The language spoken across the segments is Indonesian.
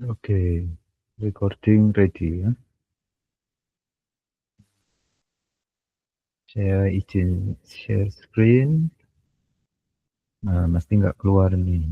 Oke, recording ready ya. Saya izin share screen. Nah, mesti nggak keluar nih.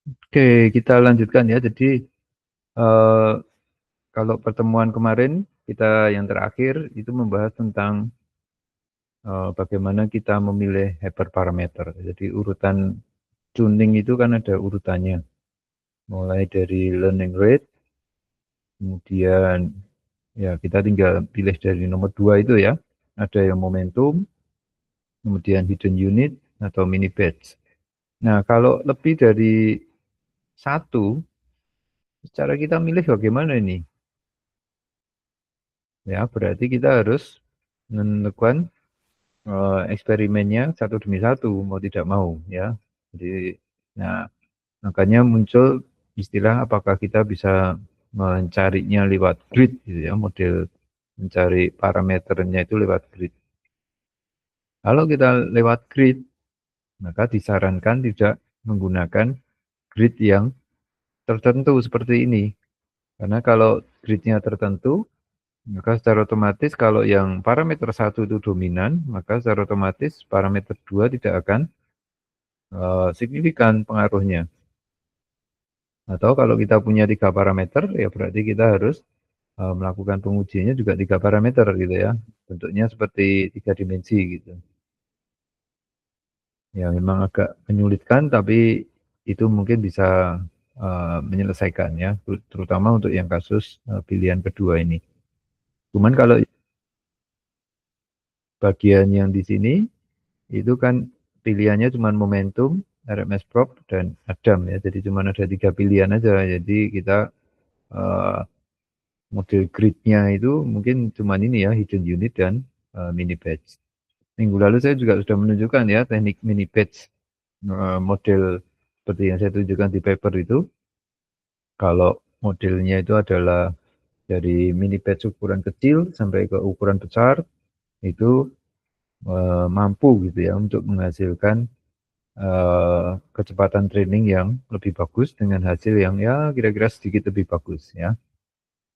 Oke, kita lanjutkan ya. Jadi eh, kalau pertemuan kemarin kita yang terakhir itu membahas tentang bagaimana kita memilih hyperparameter. Jadi urutan tuning itu kan ada urutannya. Mulai dari learning rate, kemudian ya kita tinggal pilih dari nomor dua itu ya. Ada yang momentum, kemudian hidden unit atau mini batch. Nah, kalau lebih dari satu, cara kita milih bagaimana ini? Ya, berarti kita harus melakukan eksperimennya satu demi satu, mau tidak mau, ya. Jadi, nah, makanya muncul istilah apakah kita bisa mencarinya lewat grid, gitu ya, model mencari parameternya itu lewat grid. Kalau kita lewat grid, maka disarankan tidak menggunakan grid yang tertentu seperti ini. Karena kalau gridnya tertentu, maka secara otomatis kalau yang parameter satu itu dominan, maka secara otomatis parameter dua tidak akan signifikan pengaruhnya. Atau kalau kita punya tiga parameter, ya berarti kita harus melakukan pengujiannya juga tiga parameter gitu ya. Bentuknya seperti tiga dimensi gitu. Ya memang agak menyulitkan, tapi itu mungkin bisa menyelesaikan ya, terutama untuk yang kasus pilihan kedua ini. Cuman kalau bagian yang di sini itu kan pilihannya cuma momentum, RMS prop, dan Adam ya. Jadi cuma ada tiga pilihan aja. Jadi kita eh, model gridnya itu mungkin cuma ini ya, hidden unit dan mini batch. Minggu lalu saya juga sudah menunjukkan ya teknik mini batch model seperti yang saya tunjukkan di paper itu. Kalau modelnya itu adalah dari mini batch ukuran kecil sampai ke ukuran besar, itu mampu gitu ya untuk menghasilkan kecepatan training yang lebih bagus dengan hasil yang ya kira-kira sedikit lebih bagus ya.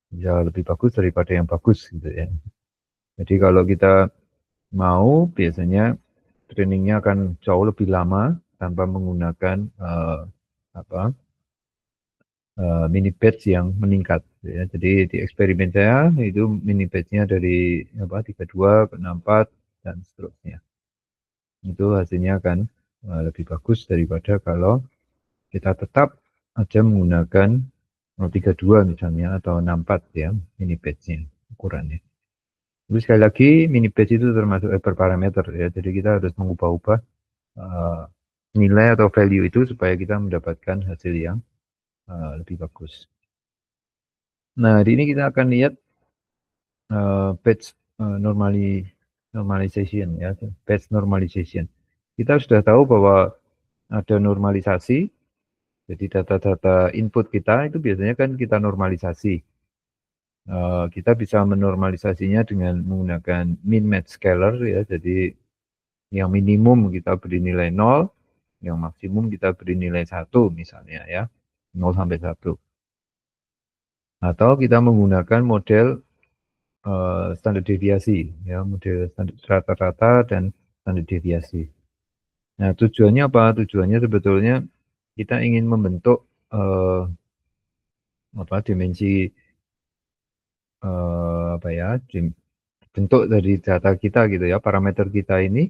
Bisa lebih bagus daripada yang bagus gitu ya. Jadi kalau kita mau biasanya trainingnya akan jauh lebih lama tanpa menggunakan apa mini batch yang meningkat ya. Jadi di eksperimen saya itu mini batchnya dari apa 32 ke 64 dan seterusnya. Itu hasilnya akan lebih bagus daripada kalau kita tetap aja menggunakan 32 misalnya atau 64 ya mini batch-nya ukurannya. Terus sekali lagi mini batch itu termasuk hyperparameter ya. Jadi kita harus mengubah-ubah uh, nilai atau value itu supaya kita mendapatkan hasil yang lebih bagus. Nah, di ini kita akan lihat batch normalization ya, batch normalization. Kita sudah tahu bahwa ada normalisasi. Jadi data-data input kita itu biasanya kan kita normalisasi. Kita bisa menormalisasinya dengan menggunakan min-max scalar ya. Jadi yang minimum kita beri nilai 0, yang maksimum kita beri nilai 1 misalnya ya. 0 sampai 1. Atau kita menggunakan model standar deviasi ya, model standar rata-rata dan standar deviasi. Nah, tujuannya apa? Tujuannya sebetulnya kita ingin membentuk dimensi apa ya, bentuk dari data kita gitu ya, parameter kita ini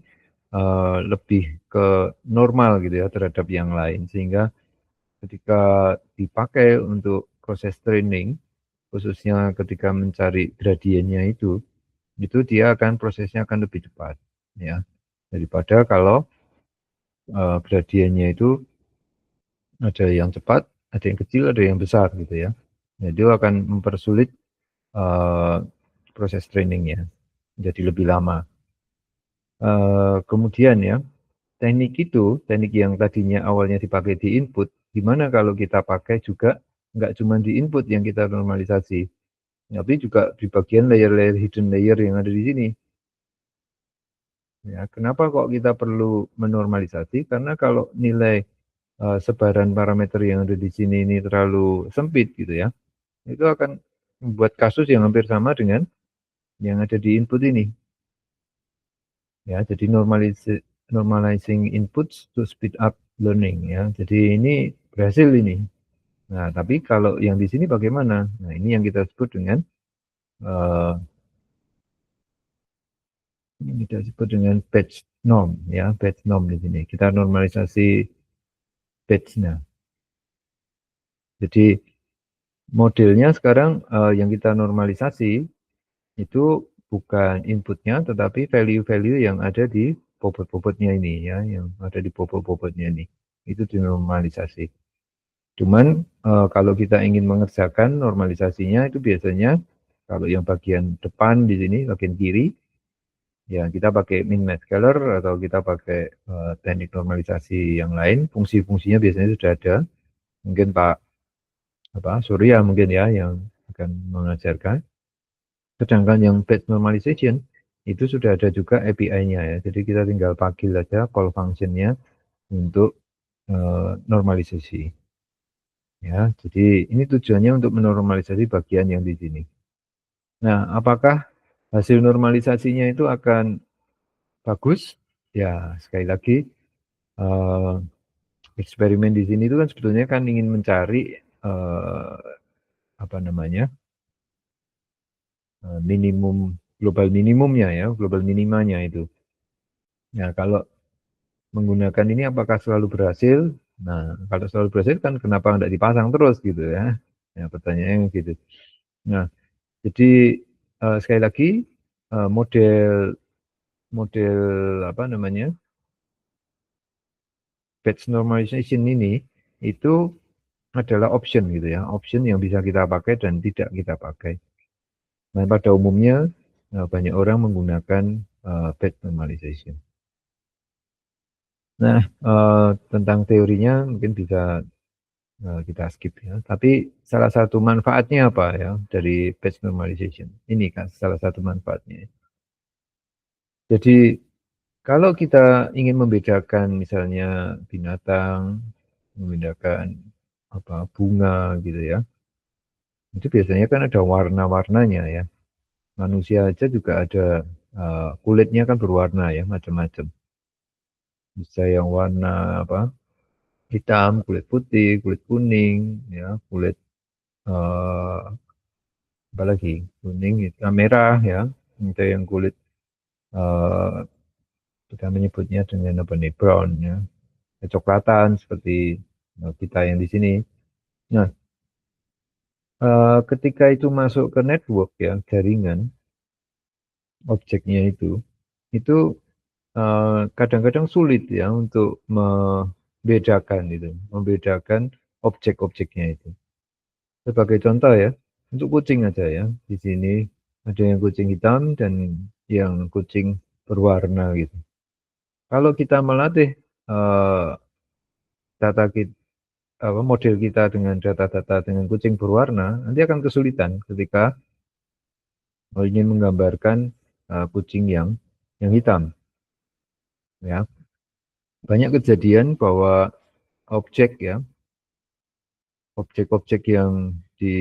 lebih ke normal gitu ya terhadap yang lain, sehingga ketika dipakai untuk proses training, khususnya ketika mencari gradiennya itu, itu dia akan prosesnya akan lebih cepat ya daripada kalau gradiennya itu ada yang cepat, ada yang kecil, ada yang besar gitu ya. Nah, itu akan mempersulit uh, proses trainingnya jadi lebih lama. Kemudian ya, teknik yang tadinya awalnya dipakai di input, gimana kalau kita pakai juga nggak cuma di input yang kita normalisasi, tapi juga di bagian layer-layer hidden layer yang ada di sini. Ya, kenapa kok kita perlu menormalisasi? Karena kalau nilai sebaran parameter yang ada di sini ini terlalu sempit gitu ya, itu akan membuat kasus yang hampir sama dengan yang ada di input ini. Ya, jadi normalizing inputs to speed up learning ya. Jadi ini berhasil ini. Nah, tapi kalau yang di sini bagaimana? Nah, ini yang kita sebut dengan uh, ini kita sebut dengan batch norm ya, batch norm di sini. Kita normalisasi batch-nya. Jadi modelnya sekarang yang kita normalisasi itu bukan inputnya, tetapi value-value yang ada di bobot-bobotnya ini ya, yang ada di bobot-bobotnya ini. Itu dinormalisasi. Cuman kalau kita ingin mengerjakan normalisasinya itu biasanya kalau yang bagian depan di sini, bagian kiri, ya kita pakai min-max scaler atau kita pakai teknik normalisasi yang lain. Fungsi-fungsinya biasanya sudah ada. Mungkin Pak Surya mungkin ya yang akan mengajarkan. Sedangkan yang batch normalization itu sudah ada juga API-nya ya. Jadi kita tinggal panggil aja call function-nya untuk normalisasi. Ya, jadi ini tujuannya untuk menormalisasi bagian yang di sini. Nah, apakah hasil normalisasinya itu akan bagus? Ya, sekali lagi eh, eksperimen di sini itu kan sebetulnya kan ingin mencari eh, apa namanya minimum global minimumnya ya, global minimanya itu. Nah, kalau menggunakan ini apakah selalu berhasil? Nah, kalau selalu berhasil kan kenapa tidak dipasang terus gitu ya? Ya, pertanyaannya gitu. Nah, jadi sekali lagi model model apa namanya batch normalization ini itu adalah option gitu ya, option yang bisa kita pakai dan tidak kita pakai. Nah, pada umumnya banyak orang menggunakan batch normalization. Nah, tentang teorinya mungkin bisa kita skip ya. Tapi salah satu manfaatnya apa ya dari batch normalization? Ini kan salah satu manfaatnya. Jadi kalau kita ingin membedakan misalnya binatang, membedakan apa bunga gitu ya, itu biasanya kan ada warna-warnanya ya. Manusia aja juga ada kulitnya kan berwarna ya, macam-macam. Bisa yang warna apa hitam, kulit putih, kulit kuning, ya, kulit uh, apa lagi kuning, hitam, merah ya. Ada yang kulit uh, kita menyebutnya dengan apa nih brown ya, kecoklatan seperti kita yang di sini. Nah, ketika itu masuk ke network ya, jaringan objeknya itu kadang-kadang sulit ya untuk membedakan membedakan objek-objeknya itu. Sebagai contoh ya, untuk kucing aja ya, di sini ada yang kucing hitam dan yang kucing berwarna gitu. Kalau kita melatih uh, data kita, model kita dengan data-data dengan kucing berwarna, nanti akan kesulitan ketika ingin menggambarkan kucing yang hitam. Ya, banyak kejadian bahwa objek ya, objek-objek yang di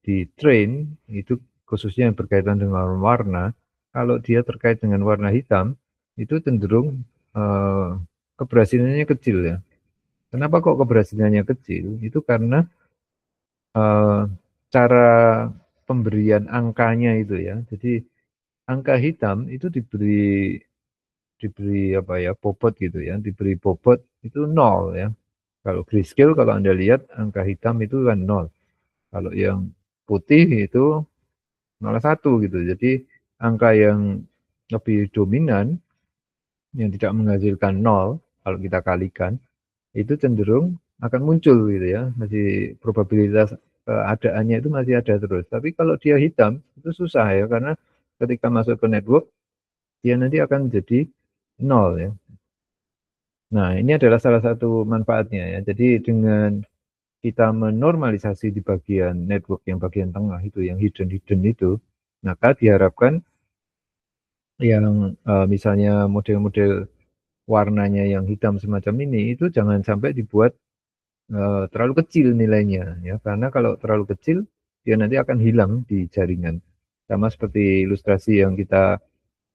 di train itu khususnya yang berkaitan dengan warna, kalau dia terkait dengan warna hitam, itu cenderung eh, keberhasilannya kecil ya. Kenapa kok keberhasilannya kecil? Itu karena eh, cara pemberian angkanya itu ya. Jadi angka hitam itu diberi diberi apa ya bobot gitu ya, diberi bobot itu nol ya. Kalau grayscale kalau Anda lihat angka hitam itu kan nol. Kalau yang putih itu 0,1 gitu. Jadi angka yang lebih dominan yang tidak menghasilkan nol kalau kita kalikan itu cenderung akan muncul gitu ya, masih probabilitas keadaannya itu masih ada terus. Tapi kalau dia hitam itu susah ya, karena ketika masuk ke network dia nanti akan jadi nol ya. Nah, ini adalah salah satu manfaatnya ya. Jadi dengan kita menormalisasi di bagian network yang bagian tengah itu, yang hidden itu, maka diharapkan yang misalnya model-model warnanya yang hitam semacam ini itu jangan sampai dibuat terlalu kecil nilainya ya, karena kalau terlalu kecil dia nanti akan hilang di jaringan. Sama seperti ilustrasi yang kita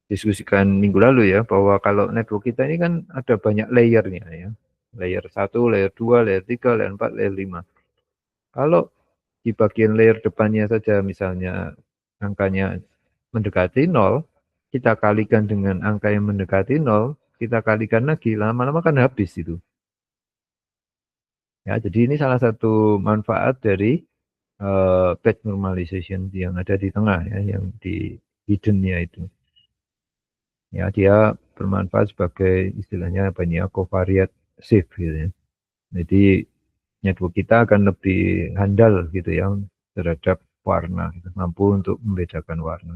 diskusikan minggu lalu ya, bahwa kalau network kita ini kan ada banyak layernya ya. Layer 1, layer 2, layer 3, layer 4, layer 5. Kalau di bagian layer depannya saja misalnya angkanya mendekati 0, kita kalikan dengan angka yang mendekati 0, kita kalikan lagi, lama-lama kan habis itu. Ya, jadi ini salah satu manfaat dari batch normalization yang ada di tengah ya, yang di hidden-nya itu. Ya, dia bermanfaat sebagai istilahnya banyak covariate shift gitu ya. Jadi network kita akan lebih handal gitu ya terhadap warna, gitu. Mampu untuk membedakan warna.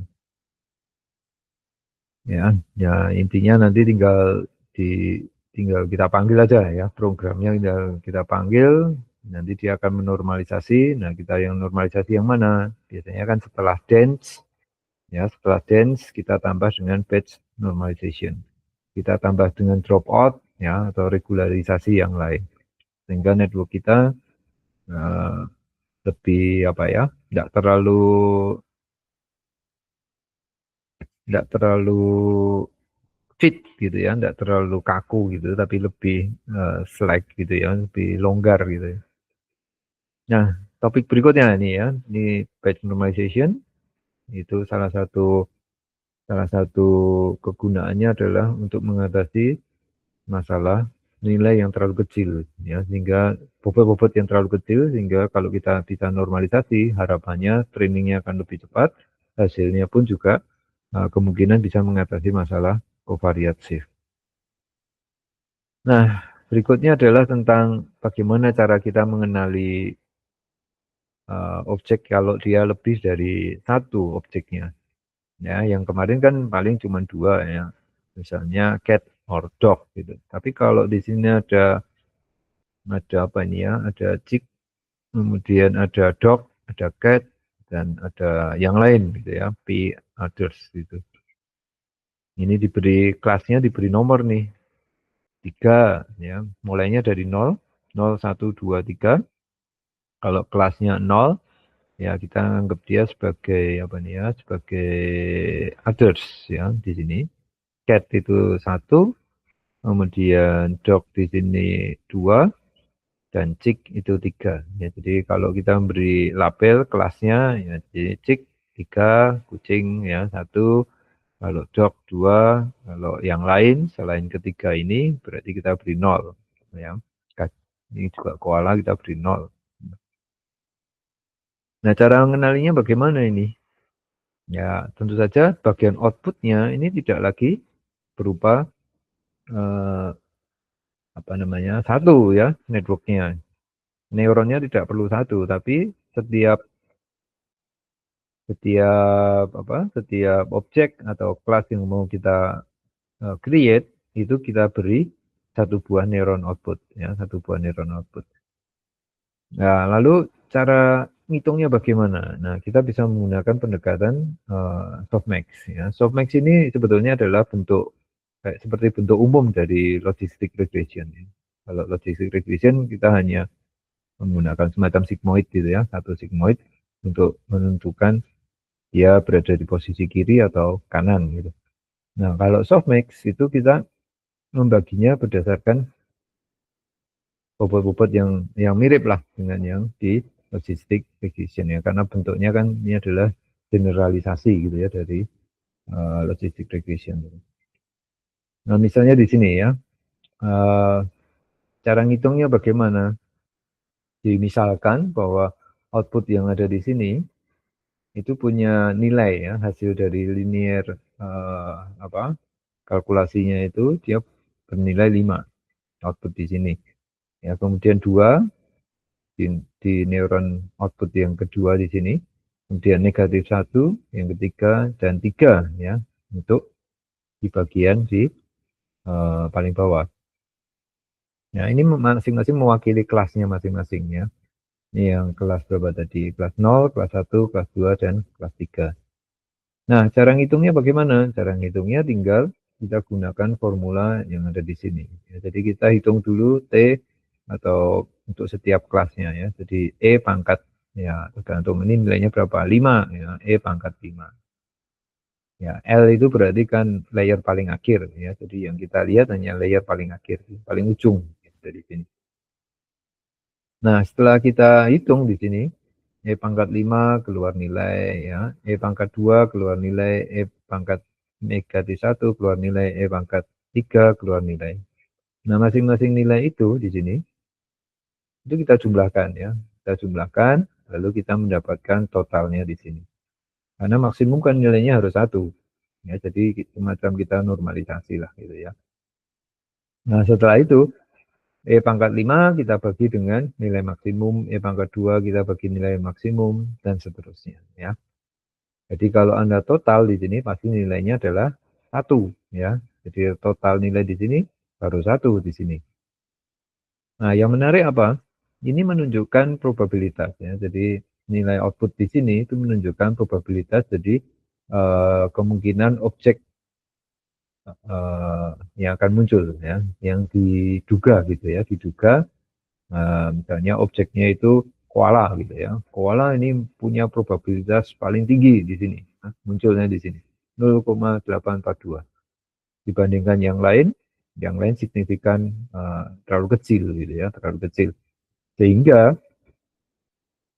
Ya, ya intinya nanti di tinggal kita panggil aja ya, programnya tinggal kita panggil, nanti dia akan menormalisasi. Nah, kita yang normalisasi yang mana? Biasanya kan setelah dense, ya setelah dense kita tambah dengan batch normalization. Kita tambah dengan dropout ya, atau regularisasi yang lain. Sehingga network kita uh, lebih apa ya, tidak terlalu fit gitu ya, tidak terlalu kaku gitu, tapi lebih slack gitu ya, lebih longgar gitu ya. Nah, topik berikutnya nih ya, ini batch normalization. Itu salah satu kegunaannya adalah untuk mengatasi masalah nilai yang terlalu kecil ya, sehingga bobot-bobot yang terlalu kecil, sehingga kalau kita bisa normalisasi harapannya trainingnya akan lebih cepat, hasilnya pun juga kemungkinan bisa mengatasi masalah covariate shift. Nah, berikutnya adalah tentang bagaimana cara kita mengenali objek kalau dia lebih dari satu objeknya. Ya, yang kemarin kan paling cuma dua ya, misalnya cat or dog gitu. Tapi kalau di sini ada apa ini ya, ada chick, kemudian ada dog, ada cat, dan ada yang lain gitu ya, p others gitu. Ini diberi kelasnya, diberi nomor nih, 3 ya, mulainya dari 0, 0, 1, 2, 3. Kalau kelasnya 0, ya kita anggap dia sebagai apa nih ya, sebagai others ya di sini. Cat itu 1, kemudian dog di sini 2, dan chick itu 3. Ya, jadi kalau kita memberi label kelasnya, ya jadi chick 3, kucing ya 1, kalau dog 2, kalau yang lain selain ketiga ini berarti kita beri 0 ya. Ini juga koala kita beri 0. Nah, cara mengenalinya bagaimana ini? Ya, tentu saja bagian outputnya ini tidak lagi berupa eh, apa namanya, satu ya networknya. Neuronnya tidak perlu satu, tapi setiap setiap objek atau kelas yang mau kita create itu kita beri satu buah neuron output ya, satu buah neuron output. Nah, lalu cara ngitungnya bagaimana? Nah, kita bisa menggunakan pendekatan softmax ya. Softmax ini sebetulnya adalah bentuk kayak seperti bentuk umum dari logistic regression ya. Kalau logistic regression kita hanya menggunakan semacam sigmoid gitu ya, satu sigmoid untuk menentukan dia berada di posisi kiri atau kanan gitu. Nah, kalau softmax itu kita membaginya berdasarkan bobot-bobot yang mirip lah dengan yang di logistic regression ya, karena bentuknya kan ini adalah generalisasi gitu ya dari logistic regression. Nah, misalnya di sini ya, uh, cara ngitungnya bagaimana? Dimisalkan bahwa output yang ada di sini itu punya nilai ya, hasil dari linear kalkulasinya itu dia bernilai 5 output di sini. Ya, kemudian 2 di neuron output yang kedua di sini, kemudian negatif 1 yang ketiga, dan 3 ya untuk di bagian di paling bawah. Nah, ini masing-masing mewakili kelasnya masing-masing ya. Ini yang kelas berapa tadi? Kelas 0, kelas 1, kelas 2, dan kelas 3. Nah, cara ngitungnya bagaimana? Cara ngitungnya tinggal kita gunakan formula yang ada di sini. Ya, jadi kita hitung dulu T atau untuk setiap kelasnya ya. Jadi E pangkat ya tergantung ini nilainya berapa? 5 ya. E pangkat 5. Ya, L itu berarti kan layer paling akhir ya. Jadi yang kita lihat hanya layer paling akhir, paling ujung dari sini. Nah, setelah kita hitung di sini, E pangkat 5 keluar nilai ya, E pangkat 2 keluar nilai, E pangkat negatif 1 keluar nilai, E pangkat 3 keluar nilai. Nah, masing-masing nilai itu di sini, itu kita jumlahkan ya. Kita jumlahkan, lalu kita mendapatkan totalnya di sini. Karena maksimum kan nilainya harus 1. Ya, jadi semacam kita normalisasi lah gitu ya. Nah, setelah itu, E pangkat 5 kita bagi dengan nilai maksimum, E pangkat 2 kita bagi nilai maksimum, dan seterusnya ya. Jadi kalau Anda total di sini pasti nilainya adalah 1 ya. Jadi total nilai di sini baru 1 di sini. Nah, yang menarik apa? Ini menunjukkan probabilitas ya. Jadi nilai output di sini itu menunjukkan probabilitas, jadi kemungkinan objek yang akan muncul ya, yang diduga gitu ya, diduga misalnya objeknya itu koala gitu ya. Koala ini punya probabilitas paling tinggi di sini, munculnya di sini 0,842 dibandingkan yang lain signifikan terlalu kecil gitu ya, terlalu kecil. Sehingga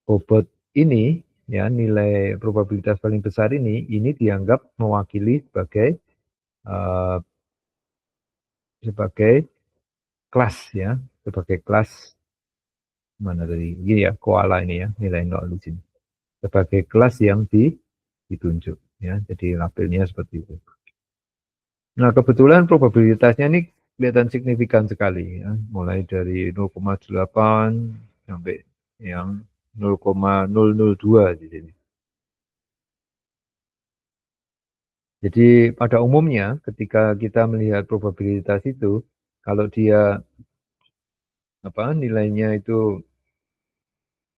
bobot ini ya, nilai probabilitas paling besar ini dianggap mewakili uh, sebagai kelas ya, sebagai kelas mana tadi? Ini ya, koala ini ya, nilai 0 di sini. Sebagai kelas yang ditunjuk ya. Jadi labelnya seperti itu. Nah, kebetulan probabilitasnya ini kelihatan signifikan sekali ya. Mulai dari 0,8 sampai yang 0,002 di sini. Jadi pada umumnya ketika kita melihat probabilitas itu, kalau dia nilainya itu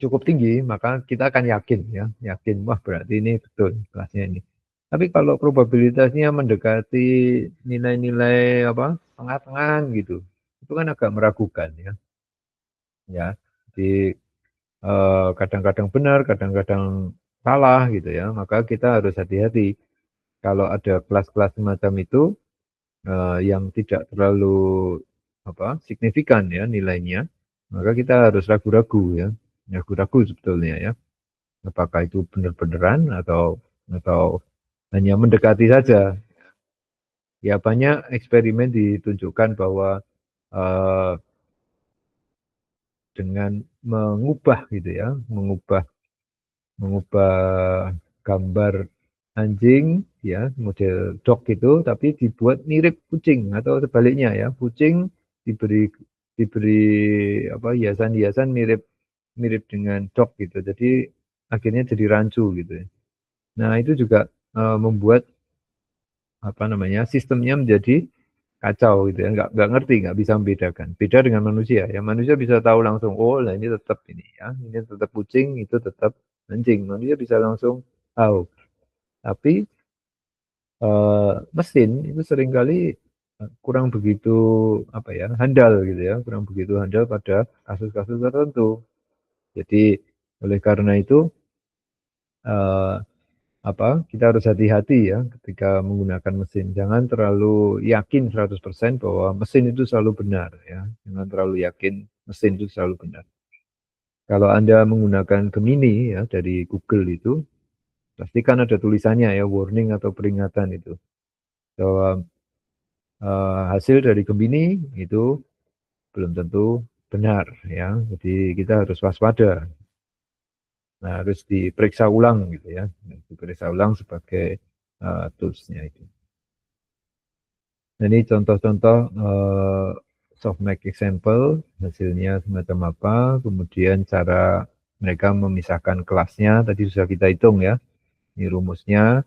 cukup tinggi, maka kita akan yakin ya, yakin wah berarti ini betul kelasnya ini. Tapi kalau probabilitasnya mendekati nilai-nilai tengah-tengah gitu, itu kan agak meragukan ya. Ya, jadi kadang-kadang benar, kadang-kadang salah gitu ya. Maka kita harus hati-hati kalau ada kelas-kelas semacam itu yang tidak terlalu signifikan ya nilainya, maka kita harus ragu-ragu ya, ragu-ragu sebetulnya ya, apakah itu benar-beneran atau hanya mendekati saja. Ya, banyak eksperimen ditunjukkan bahwa uh, dengan mengubah gitu ya, mengubah gambar anjing ya, model dog gitu, tapi dibuat mirip kucing atau sebaliknya ya, kucing diberi diberi hiasan-hiasan mirip mirip dengan dog gitu, jadi akhirnya jadi rancu gitu ya. Nah, itu juga membuat sistemnya menjadi kacau gitu ya, nggak ngerti, nggak bisa membedakan. Beda dengan manusia ya, manusia bisa tahu langsung, oh nah ini tetap ini ya, ini tetap kucing, itu tetap anjing, manusia bisa langsung tahu. Tapi mesin itu seringkali kurang begitu handal gitu ya, kurang begitu handal pada kasus-kasus tertentu. Jadi oleh karena itu eh, kita harus hati-hati ya ketika menggunakan mesin. Jangan terlalu yakin 100% bahwa mesin itu selalu benar ya. Jangan terlalu yakin mesin itu selalu benar. Kalau Anda menggunakan Gemini ya dari Google itu, pastikan ada tulisannya ya, warning atau peringatan itu. Bahwa hasil dari Gemini itu belum tentu benar ya. Jadi kita harus waspada. Nah, harus diperiksa ulang gitu ya, diperiksa ulang sebagai toolsnya itu. Nah, ini contoh-contoh softmax example, hasilnya semacam apa, kemudian cara mereka memisahkan kelasnya, tadi sudah kita hitung ya, ini rumusnya,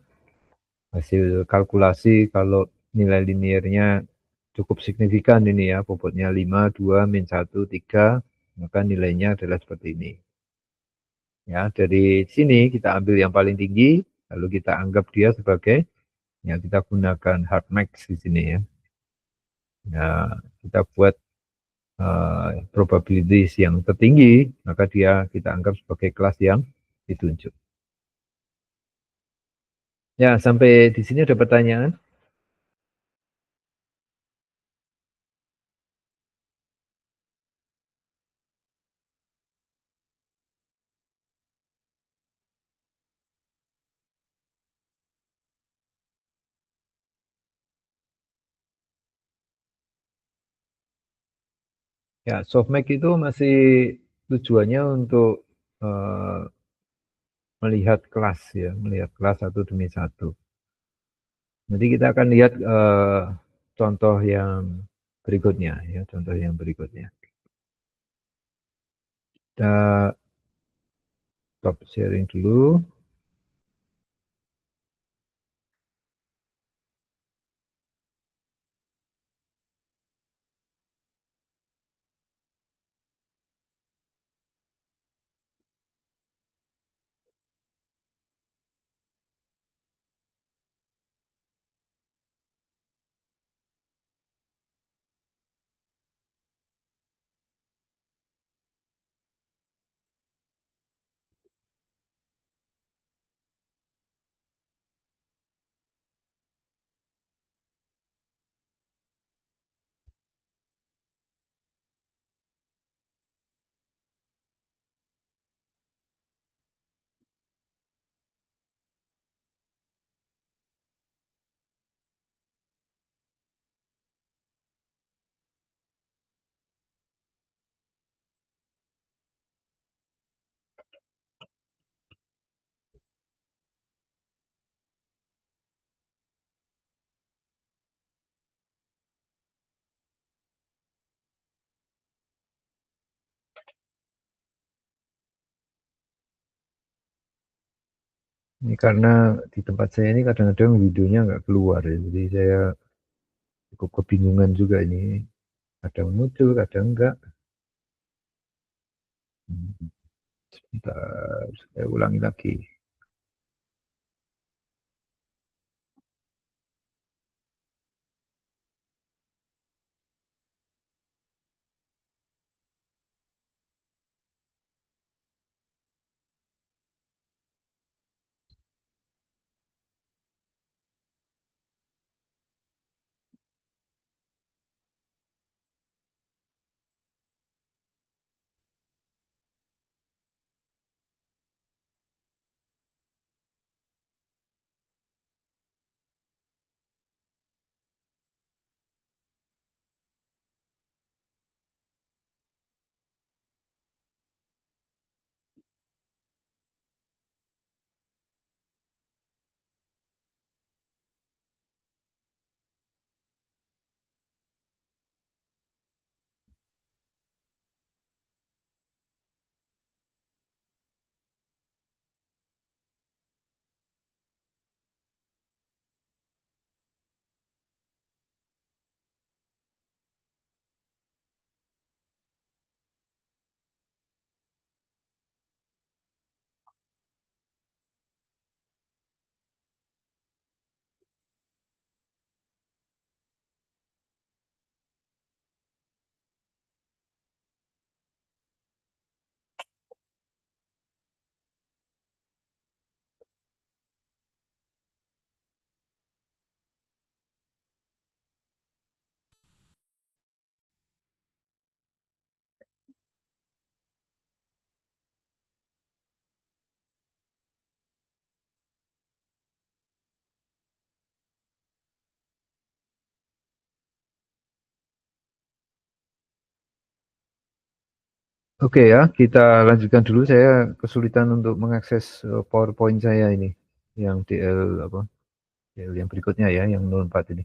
hasil kalkulasi kalau nilai linearnya cukup signifikan ini ya, bobotnya 5, 2, min 1, 3, maka nilainya adalah seperti ini. Ya, dari sini kita ambil yang paling tinggi, lalu kita anggap dia sebagai, ya kita gunakan hard max di sini ya. Nah, kita buat probabilities yang tertinggi, maka dia kita anggap sebagai kelas yang ditunjuk. Ya, sampai di sini ada pertanyaan? Ya, softmax itu masih tujuannya untuk uh, melihat kelas ya, melihat kelas satu demi satu. Nanti kita akan lihat contoh yang berikutnya ya, contoh yang berikutnya. Kita stop sharing dulu. Ini karena di tempat saya ini kadang-kadang videonya nggak keluar ya, jadi saya cukup kebingungan juga ini. Kadang muncul, kadang enggak. Sebentar, saya ulangi lagi. Oke ya, kita lanjutkan dulu. Saya kesulitan untuk mengakses PowerPoint saya ini, yang DL apa? DL yang berikutnya ya, yang 04 ini.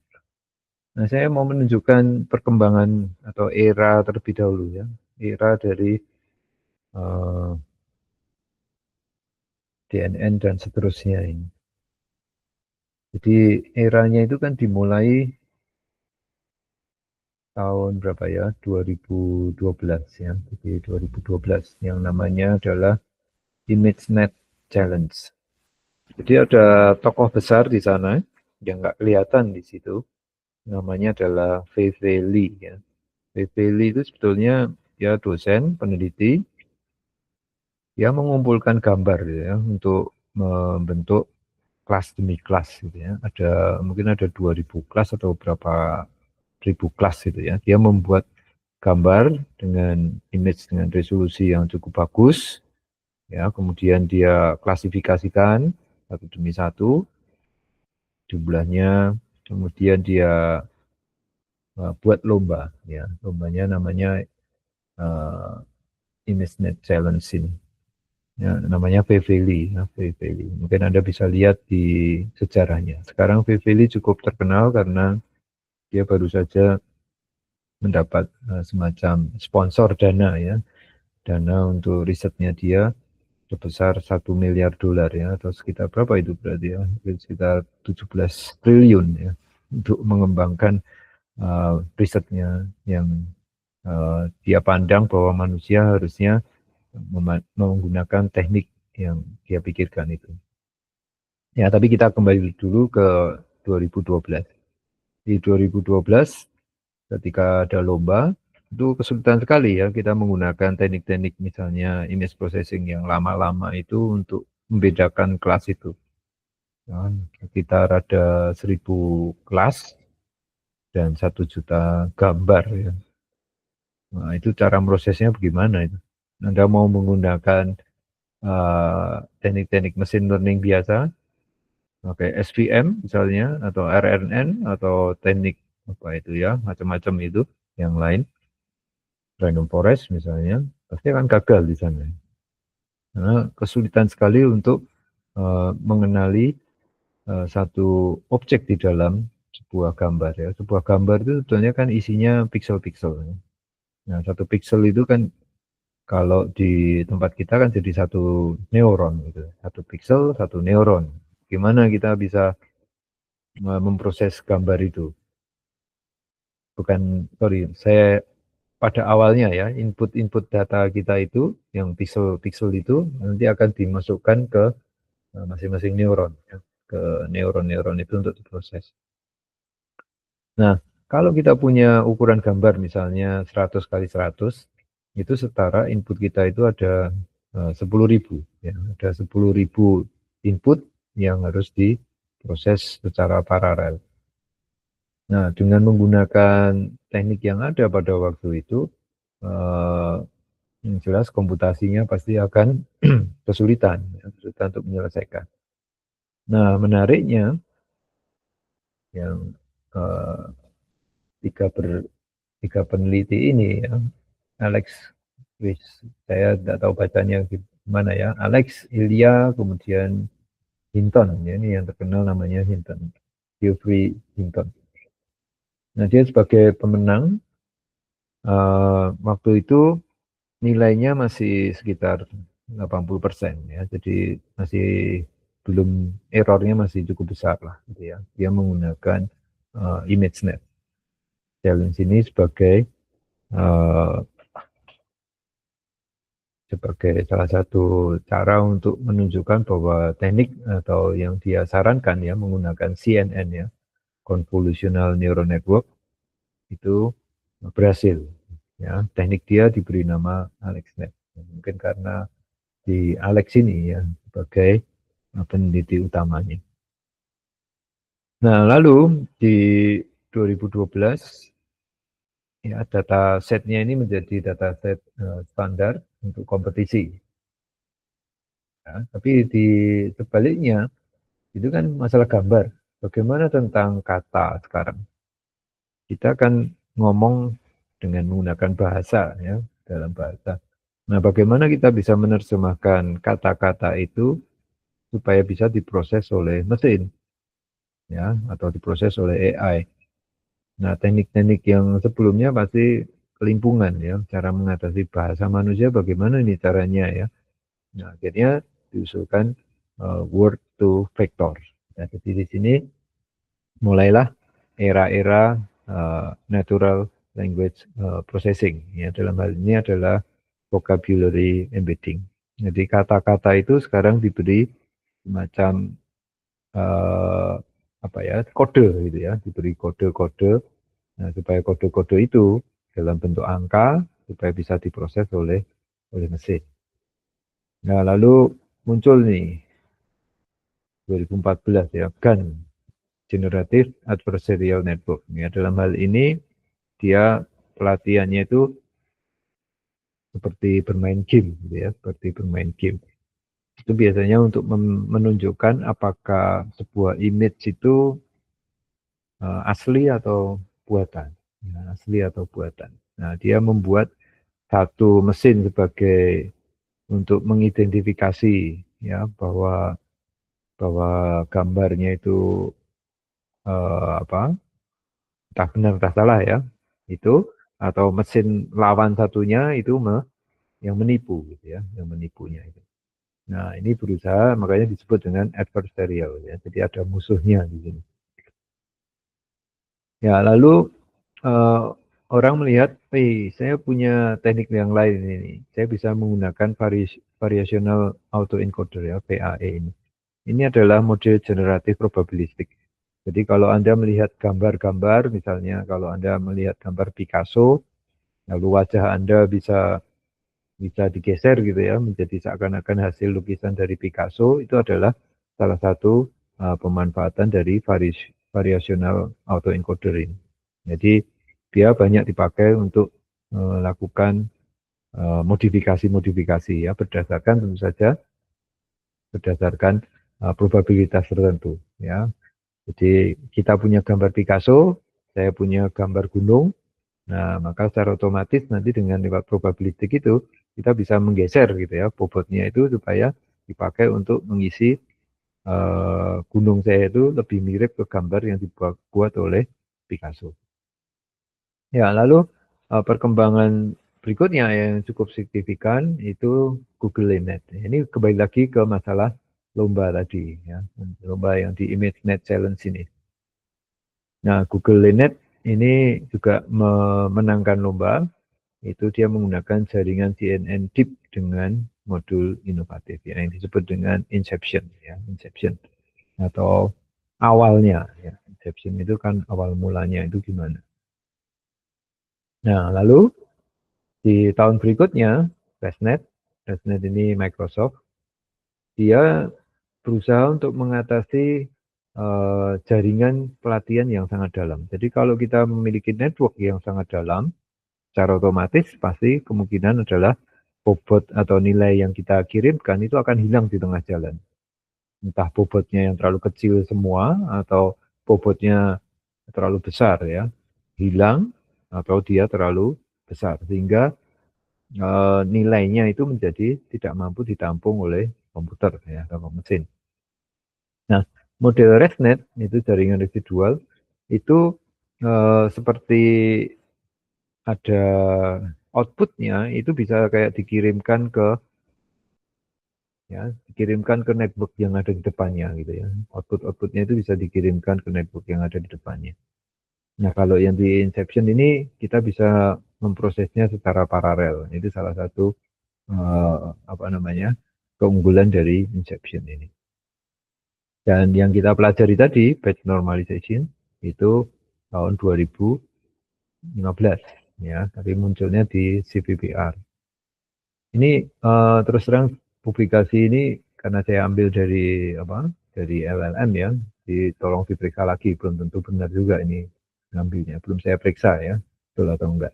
Nah, saya mau menunjukkan perkembangan atau era terlebih dahulu ya, era dari eh, DNN dan seterusnya ini. Jadi eranya itu kan dimulai tahun berapa ya? 2012 ya. Jadi 2012 yang namanya adalah ImageNet Challenge. Jadi ada tokoh besar di sana yang nggak kelihatan di situ. Namanya adalah VV Lee ya. VV Lee itu sebetulnya ya dosen, peneliti yang mengumpulkan gambar gitu ya untuk membentuk kelas demi kelas gitu ya. Mungkin ada 2000 kelas atau berapa ribu kelas gitu ya. Dia membuat gambar dengan image dengan resolusi yang cukup bagus ya, kemudian dia klasifikasikan satu demi satu jumlahnya, kemudian dia buat lomba ya. Lombanya namanya uh, ImageNet Challenge ini. Ya, namanya VVLI, ya, VVLI. Mungkin Anda bisa lihat di sejarahnya. Sekarang VVLI cukup terkenal karena dia baru saja mendapat semacam sponsor dana ya, dana untuk risetnya dia sebesar 1 miliar dolar ya, atau sekitar berapa itu berarti ya, sekitar 17 triliun ya, untuk mengembangkan risetnya yang dia pandang bahwa manusia harusnya menggunakan teknik yang dia pikirkan itu. Ya, tapi kita kembali dulu ke 2012. Di 2012, ketika ada lomba, itu kesulitan sekali ya kita menggunakan teknik-teknik misalnya image processing yang lama-lama itu untuk membedakan kelas itu. Ya, sekitar ada 1.000 kelas dan 1 juta gambar ya. Nah, itu cara prosesnya bagaimana itu? Anda mau menggunakan teknik-teknik mesin learning biasa, pakai SVM misalnya, atau RNN, atau teknik apa itu ya, macam-macam itu, yang lain, random forest misalnya, pasti akan gagal di sana. Karena kesulitan sekali untuk mengenali satu objek di dalam sebuah gambar ya. Sebuah gambar itu sebetulnya kan isinya pixel-pixel. Ya. Nah, satu pixel itu kan kalau di tempat kita kan jadi satu neuron gitu. Satu pixel, satu neuron. Gimana kita bisa memproses gambar itu? Bukan, sorry, saya pada awalnya ya, input-input data kita itu, yang pixel-pixel itu, nanti akan dimasukkan ke masing-masing neuron, ya, ke neuron-neuron itu untuk diproses. Nah, kalau kita punya ukuran gambar misalnya 100 kali 100, itu setara input kita itu ada 10.000. Ya. Ada 10.000 input yang harus diproses secara paralel. Nah, dengan menggunakan teknik yang ada pada waktu itu, eh, yang jelas komputasinya pasti akan kesulitan, ya, kesulitan untuk menyelesaikan. Nah, menariknya, yang eh, tiga, tiga peneliti ini, ya, Alex, saya tidak tahu bacanya gimana ya, Alex, Ilya, kemudian Hinton, ya, ini yang terkenal namanya Hinton, Geoffrey Hinton. Nah, dia sebagai pemenang, waktu itu nilainya masih sekitar 80% ya. Jadi masih belum, errornya masih cukup besar lah gitu ya. Dia menggunakan ImageNet Challenge ini uh, sebagai salah satu cara untuk menunjukkan bahwa teknik atau yang dia sarankan ya, menggunakan CNN ya, Convolutional Neural Network, itu berhasil ya. Teknik dia diberi nama AlexNet. Mungkin karena di Alex ini ya sebagai peneliti utamanya. Nah, lalu di 2012 ya, data setnya ini menjadi data set standar untuk kompetisi. Ya, tapi di sebaliknya itu kan masalah gambar. Bagaimana tentang kata sekarang? Kita kan ngomong dengan menggunakan bahasa ya, dalam bahasa. Nah, bagaimana kita bisa menerjemahkan kata-kata itu supaya bisa diproses oleh mesin, ya, atau diproses oleh AI. Nah, teknik-teknik yang sebelumnya pasti kelimpungan, ya, cara mengatasi bahasa manusia bagaimana ini caranya, ya. Nah, akhirnya diusulkan word to vector. Nah, jadi di sini mulailah era-era natural language processing. Ya, dalam hal ini adalah vocabulary embedding. Jadi kata-kata itu sekarang diberi semacam apa ya, kode gitu ya, diberi kode-kode. Nah, supaya kode-kode itu dalam bentuk angka supaya bisa diproses oleh mesin. Nah, lalu muncul nih 2014 ya, GAN, Generative Adversarial Network. Ya, dalam hal ini dia pelatihannya itu seperti bermain game, gitu ya, seperti bermain game. Itu biasanya untuk menunjukkan apakah sebuah image itu asli atau buatan. Ya, asli atau buatan. Nah, dia membuat satu mesin sebagai untuk mengidentifikasi ya bahwa bahwa gambarnya itu apa, entah benar entah salah ya, itu atau mesin lawan satunya itu yang menipu gitu ya, yang menipunya itu. Nah, ini berusaha, makanya disebut dengan adversarial ya. Jadi ada musuhnya di sini. Ya, lalu uh, orang melihat, saya punya teknik yang lain ini. Saya bisa menggunakan variational autoencoder ya, VAE ini. Ini adalah mode generatif probabilistik. Jadi kalau Anda melihat gambar-gambar, misalnya kalau Anda melihat gambar Picasso, lalu wajah Anda bisa digeser gitu ya, menjadi seakan-akan hasil lukisan dari Picasso, itu adalah salah satu pemanfaatan dari variational autoencoder ini. Jadi dia banyak dipakai untuk melakukan modifikasi-modifikasi ya, berdasarkan tentu saja berdasarkan probabilitas tertentu ya. Jadi kita punya gambar Picasso, saya punya gambar gunung. Nah, maka secara otomatis nanti dengan lewat probabilistik itu kita bisa menggeser gitu ya bobotnya itu supaya dipakai untuk mengisi gunung saya itu lebih mirip ke gambar yang dibuat oleh Picasso. Ya, lalu perkembangan berikutnya yang cukup signifikan itu Google Linet. Ini kembali lagi ke masalah lomba tadi ya, lomba yang di ImageNet Challenge ini. Nah, Google Linet ini juga memenangkan lomba, itu dia menggunakan jaringan CNN Deep dengan modul inovatif ya, yang disebut dengan Inception ya, Inception atau awalnya ya. Inception itu kan awal mulanya itu gimana. Nah, lalu di tahun berikutnya, ResNet ini Microsoft, dia berusaha untuk mengatasi jaringan pelatihan yang sangat dalam. Jadi kalau kita memiliki network yang sangat dalam, secara otomatis pasti kemungkinan adalah bobot atau nilai yang kita kirimkan itu akan hilang di tengah jalan. Entah bobotnya yang terlalu kecil semua atau bobotnya terlalu besar ya, hilang atau dia terlalu besar sehingga nilainya itu menjadi tidak mampu ditampung oleh komputer ya atau mesin. Nah, model ResNet itu jaringan residual itu seperti ada outputnya itu bisa kayak dikirimkan ke network yang ada di depannya gitu ya. Outputnya itu bisa dikirimkan ke network yang ada di depannya. Nah, kalau yang di Inception ini kita bisa memprosesnya secara paralel. Itu salah satu apa namanya, keunggulan dari Inception ini. Dan yang kita pelajari tadi, batch normalization, itu tahun 2015 ya, tapi munculnya di CVPR. Ini terus terang publikasi ini karena saya ambil dari LLM ya, tolong diperiksa lagi, belum tentu benar juga ini ngambilnya, belum saya periksa ya, betul atau enggak.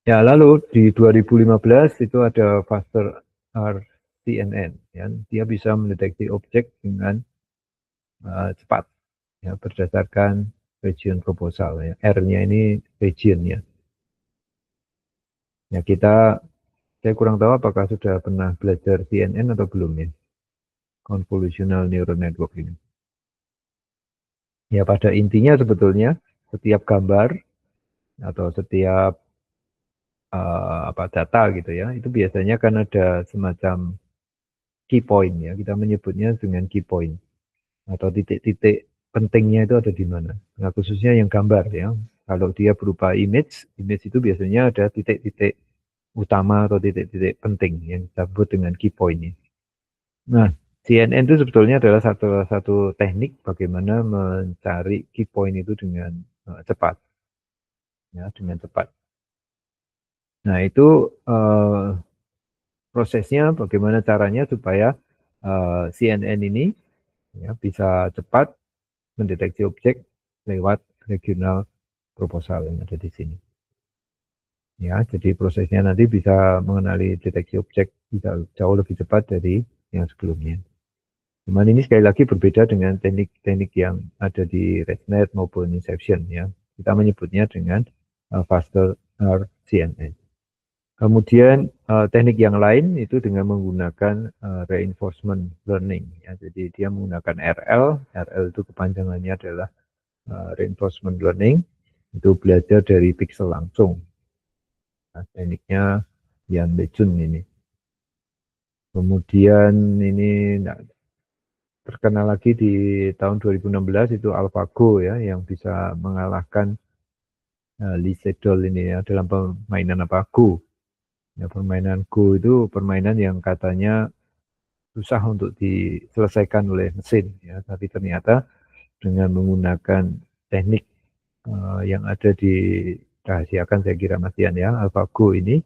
Ya, lalu di 2015 itu ada Faster RCNN, ya, dia bisa mendeteksi objek dengan cepat ya, berdasarkan region proposal ya. R-nya ini region ya. Ya saya kurang tahu apakah sudah pernah belajar CNN atau belum ya, Convolutional Neural Network ini. Ya pada intinya sebetulnya setiap gambar atau setiap data gitu ya, itu biasanya kan ada semacam key point ya, kita menyebutnya dengan key point atau titik-titik pentingnya itu ada di mana. Nah khususnya yang gambar ya, kalau dia berupa image itu biasanya ada titik-titik utama atau titik-titik penting yang disebut dengan key point ini. Nah, CNN itu sebetulnya adalah satu teknik bagaimana mencari key point itu dengan cepat, ya, dengan cepat. Nah, itu prosesnya bagaimana caranya supaya CNN ini ya, bisa cepat mendeteksi objek lewat regional proposal yang ada di sini. Ya, jadi prosesnya nanti bisa mengenali deteksi objek bisa jauh lebih cepat dari yang sebelumnya. Cuman ini sekali lagi berbeda dengan teknik-teknik yang ada di ResNet maupun Inception ya. Kita menyebutnya dengan faster RCNN. Kemudian teknik yang lain itu dengan menggunakan reinforcement learning ya. Jadi dia menggunakan RL itu kepanjangannya adalah reinforcement learning, itu belajar dari pixel langsung. Nah, tekniknya Yan Lechun ini. Kemudian ini terkenal lagi di tahun 2016 itu AlphaGo ya yang bisa mengalahkan Lee Sedol ini ya dalam permainan Go. Ya, permainan Go itu permainan yang katanya susah untuk diselesaikan oleh mesin ya, tapi ternyata dengan menggunakan teknik yang ada di rahasiakan saya kira Mas Ian ya, AlphaGo ini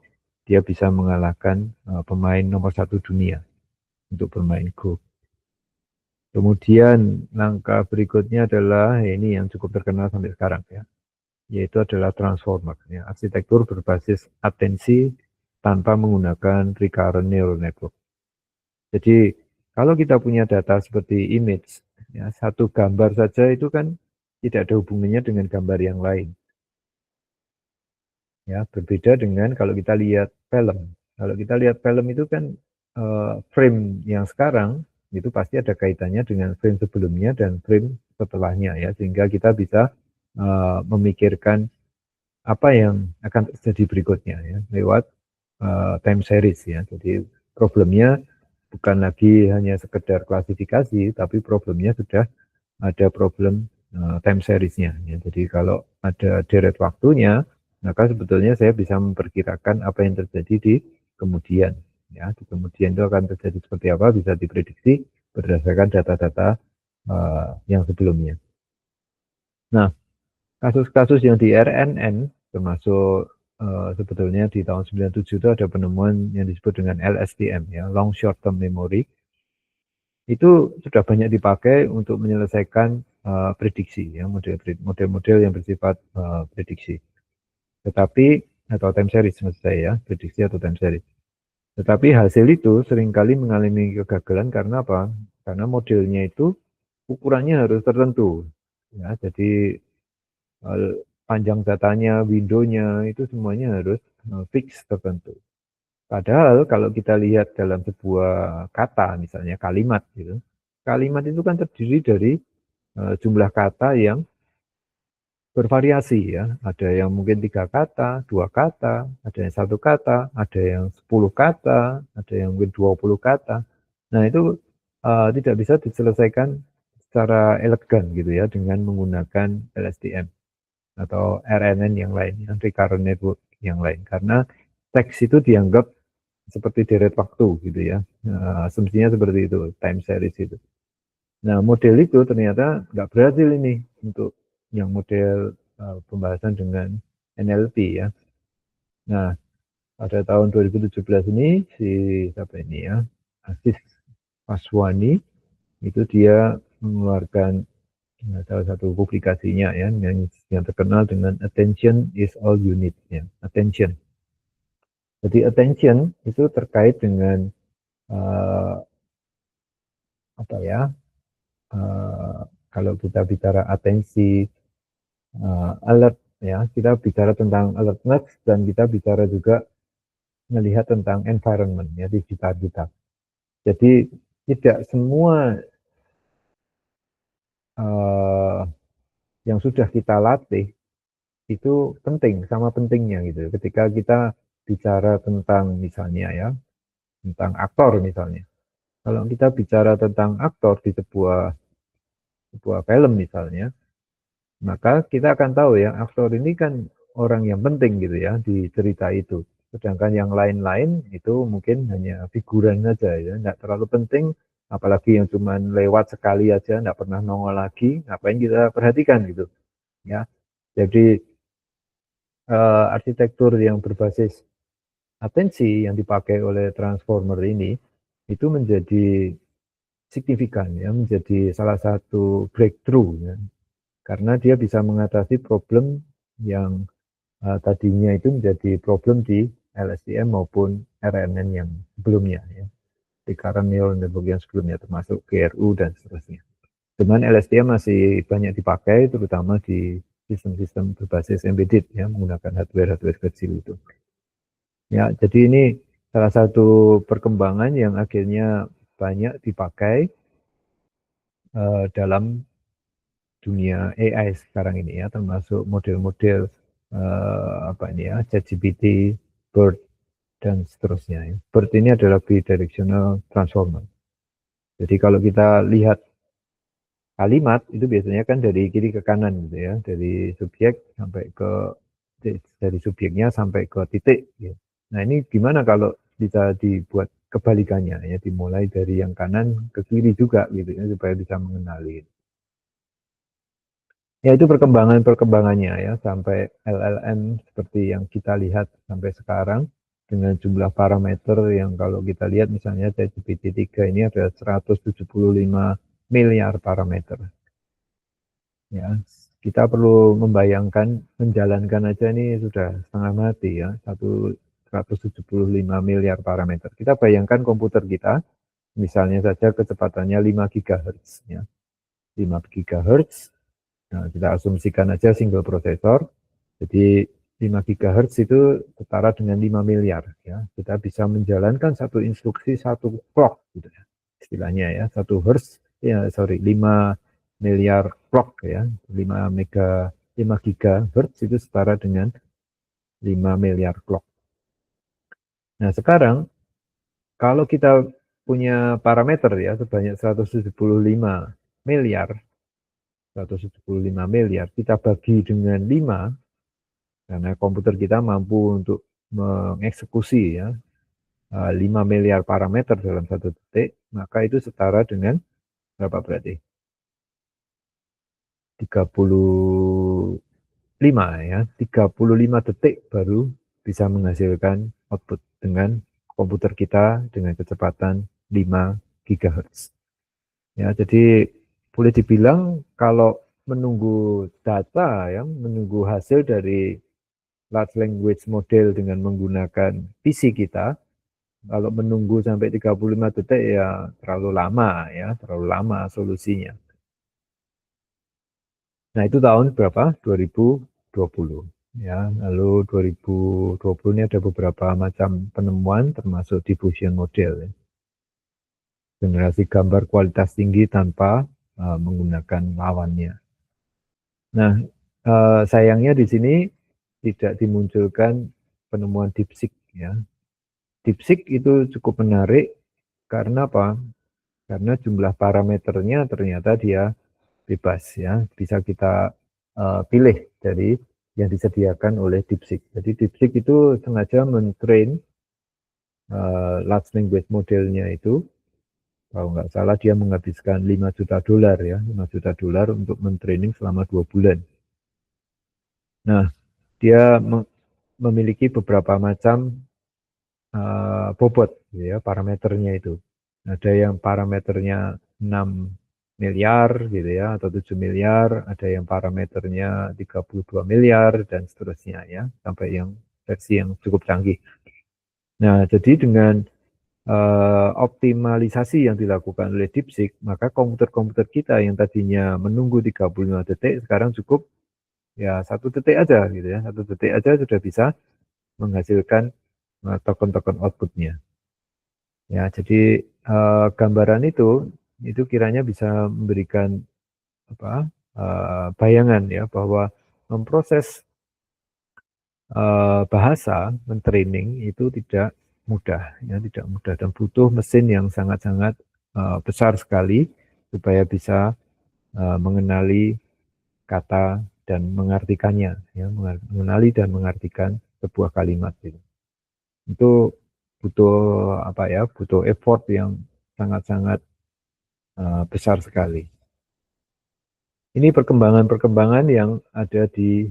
dia bisa mengalahkan pemain nomor 1 dunia untuk bermain Go. Kemudian langkah berikutnya adalah ini yang cukup terkenal sampai sekarang ya, yaitu adalah transformer ya, arsitektur berbasis atensi tanpa menggunakan recurrent neural network. Jadi kalau kita punya data seperti image ya, satu gambar saja itu kan tidak ada hubungannya dengan gambar yang lain. Ya, berbeda dengan kalau kita lihat film. Kalau kita lihat film itu kan frame yang sekarang itu pasti ada kaitannya dengan frame sebelumnya dan frame setelahnya ya, sehingga kita bisa memikirkan apa yang akan terjadi berikutnya ya lewat time series ya. Jadi problemnya bukan lagi hanya sekedar klasifikasi, tapi problemnya sudah ada problem time series-nya ya. Jadi kalau ada deret waktunya, maka sebetulnya saya bisa memperkirakan apa yang terjadi di kemudian ya. Di kemudian itu akan terjadi seperti apa bisa diprediksi berdasarkan data-data yang sebelumnya. Nah, kasus-kasus yang di RNN termasuk sebetulnya di tahun 97 itu ada penemuan yang disebut dengan LSTM ya, long short term memory. Itu sudah banyak dipakai untuk menyelesaikan prediksi ya, model-model yang bersifat prediksi. Tetapi atau time series maksud saya ya, prediksi atau time series. Tetapi hasil itu seringkali mengalami kegagalan karena apa? Karena modelnya itu ukurannya harus tertentu. Ya, jadi panjang datanya, windownya itu semuanya harus fix tertentu. Padahal kalau kita lihat dalam sebuah kata, misalnya kalimat gitu, kalimat itu kan terdiri dari jumlah kata yang bervariasi ya. Ada yang mungkin 3 kata, 2 kata, ada yang 1 kata, ada yang 10 kata, ada yang mungkin 20 kata. Nah itu tidak bisa diselesaikan secara elegan gitu ya dengan menggunakan LSTM atau RNN yang lain, yang recurrent network yang lain. Karena teks itu dianggap seperti deret waktu gitu ya. Asumsinya seperti itu, time series itu. Nah, model itu ternyata nggak berhasil ini untuk yang model pembahasan dengan NLP ya. Nah, pada tahun 2017 ini si siapa ini ya, Aziz Aswani itu dia mengeluarkan salah satu publikasinya ya yang terkenal dengan Attention is all you need ya, attention. Jadi attention itu terkait dengan apa ya? Kalau kita bicara atensi, alert ya, kita bicara tentang alertness dan kita bicara juga melihat tentang environment ya di sekitar kita. Jadi tidak semua yang sudah kita latih itu penting, sama pentingnya gitu. Ketika kita bicara tentang misalnya ya, tentang aktor misalnya. Kalau kita bicara tentang aktor di sebuah film misalnya, maka kita akan tahu ya, aktor ini kan orang yang penting gitu ya di cerita itu. Sedangkan yang lain-lain itu mungkin hanya figuran saja ya, nggak terlalu penting, apalagi yang cuma lewat sekali aja, nggak pernah nongol lagi, ngapain kita perhatikan gitu ya. Jadi arsitektur yang berbasis atensi yang dipakai oleh Transformer ini itu menjadi signifikan ya, menjadi salah satu breakthrough ya, karena dia bisa mengatasi problem yang tadinya itu menjadi problem di LSTM maupun RNN yang sebelumnya ya, di current neural network yang sebelumnya termasuk GRU dan seterusnya. Cuman LSTM masih banyak dipakai terutama di sistem-sistem berbasis embedded ya, menggunakan hardware-hardware kecil itu. Ya, jadi ini salah satu perkembangan yang akhirnya banyak dipakai dalam dunia AI sekarang ini ya, termasuk model-model apa ini ya, ChatGPT, BERT dan seterusnya. Ya. BERT ini adalah bidirectional transformer. Jadi kalau kita lihat kalimat itu biasanya kan dari kiri ke kanan gitu ya, dari subjek sampai ke dari subjeknya sampai ke titik. Ya. Nah ini gimana kalau bisa dibuat kebalikannya ya, dimulai dari yang kanan ke kiri juga gitu ya, supaya bisa mengenali. Ya itu perkembangannya ya, sampai LLM seperti yang kita lihat sampai sekarang dengan jumlah parameter yang kalau kita lihat misalnya ChatGPT 3 ini ada 175 miliar parameter. Ya, kita perlu membayangkan menjalankan aja ini sudah setengah mati ya, 175 miliar parameter. Kita bayangkan komputer kita, misalnya saja kecepatannya 5 GHz ya. 5 GHz. Nah, kita asumsikan aja single prosesor. Jadi 5 GHz itu setara dengan 5 miliar ya. Kita bisa menjalankan satu instruksi satu clock gitu ya. Istilahnya ya, 1 Hz ya sorry 5 miliar clock ya. 5 GHz itu setara dengan 5 miliar clock. Nah, sekarang kalau kita punya parameter ya sebanyak 175 miliar 175 miliar kita bagi dengan 5 karena komputer kita mampu untuk mengeksekusi ya 5 miliar parameter dalam satu detik, maka itu setara dengan berapa berarti? 35 ya, 35 detik baru bisa menghasilkan output dengan komputer kita dengan kecepatan 5 GHz. Ya, jadi boleh dibilang kalau menunggu data ya, menunggu hasil dari large language model dengan menggunakan PC kita, kalau menunggu sampai 35 detik ya terlalu lama ya, terlalu lama solusinya. Nah, itu tahun berapa? 2020 ya. Lalu 2020 ini ada beberapa macam penemuan termasuk diffusion model ya. Generasi gambar kualitas tinggi tanpa menggunakan lawannya. Nah, sayangnya di sini tidak dimunculkan penemuan DeepSeek ya. DeepSeek itu cukup menarik karena apa? Karena jumlah parameternya ternyata dia bebas ya, bisa kita pilih dari yang disediakan oleh DeepSeek. Jadi DeepSeek itu sengaja mentrain large language modelnya itu, kalau nggak salah dia menghabiskan 5 juta dolar ya, 5 juta dolar untuk mentraining selama 2 bulan. Nah, dia memiliki beberapa macam bobot ya, parameternya itu. Ada yang parameternya 6 miliar gitu ya, atau 7 miliar, ada yang parameternya 32 miliar, dan seterusnya ya, sampai yang versi yang cukup canggih. Nah, jadi dengan optimalisasi yang dilakukan oleh DeepSeek, maka komputer-komputer kita yang tadinya menunggu 35 detik, sekarang cukup ya 1 detik aja gitu ya, 1 detik aja sudah bisa menghasilkan token-token outputnya. Ya, jadi gambaran itu kiranya bisa memberikan apa bayangan ya bahwa memproses bahasa, mentraining itu tidak mudah, ya tidak mudah dan butuh mesin yang sangat-sangat besar sekali supaya bisa mengenali kata dan mengartikannya, ya mengenali dan mengartikan sebuah kalimat gitu. Itu butuh apa ya, butuh effort yang sangat-sangat besar sekali. Ini perkembangan-perkembangan yang ada di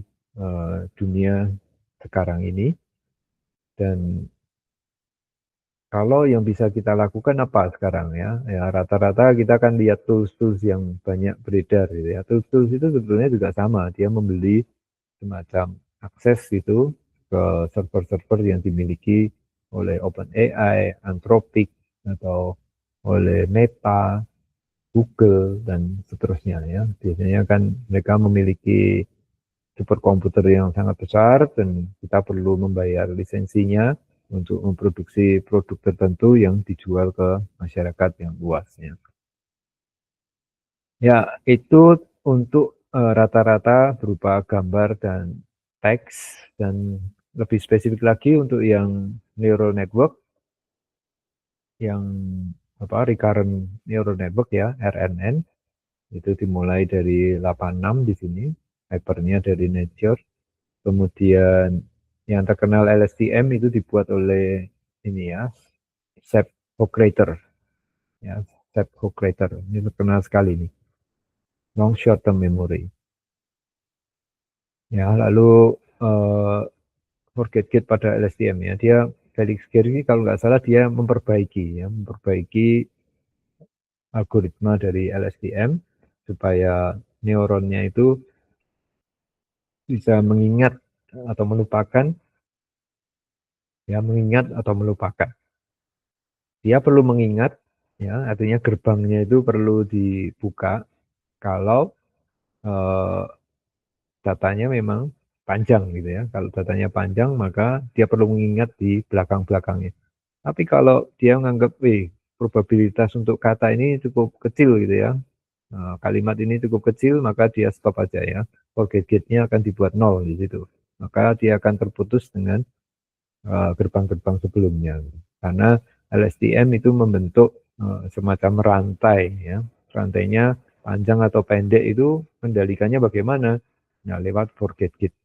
dunia sekarang ini dan kalau yang bisa kita lakukan apa sekarang ya? Ya rata-rata kita kan lihat tools-tools yang banyak beredar gitu ya. Tools-tools itu sebetulnya juga sama, dia membeli semacam akses itu ke server-server yang dimiliki oleh OpenAI, Anthropic, atau oleh Meta, Google, dan seterusnya ya. Biasanya kan mereka memiliki superkomputer yang sangat besar dan kita perlu membayar lisensinya untuk memproduksi produk tertentu yang dijual ke masyarakat yang luas ya. Ya, itu untuk rata-rata berupa gambar dan teks dan lebih spesifik lagi untuk yang neural network yang recurrent neural network ya, RNN itu dimulai dari 86 di sini, papernya dari Nature. Kemudian yang terkenal LSTM itu dibuat oleh ini ya, Sepp Hochreiter. Ya, Sepp Hochreiter. Ini terkenal sekali nih. Long short term memory. Ya, lalu ForgetGate pada LSTM ya. Dia Felix Gergi kalau nggak salah dia memperbaiki algoritma dari LSTM supaya neuronnya itu bisa mengingat atau melupakan, ya mengingat atau melupakan. Dia perlu mengingat, ya artinya gerbangnya itu perlu dibuka kalau eh, datanya memang panjang gitu ya. Kalau datanya panjang maka dia perlu mengingat di belakang-belakangnya. Tapi kalau dia menganggap, probabilitas untuk kata ini cukup kecil gitu ya, kalimat ini cukup kecil, maka dia stop aja ya. Forget gate-nya akan dibuat nol di situ. Maka dia akan terputus dengan gerbang-gerbang sebelumnya. Karena LSTM itu membentuk semacam rantai ya. Rantainya panjang atau pendek itu kendalikannya bagaimana? Nah, lewat forget gate.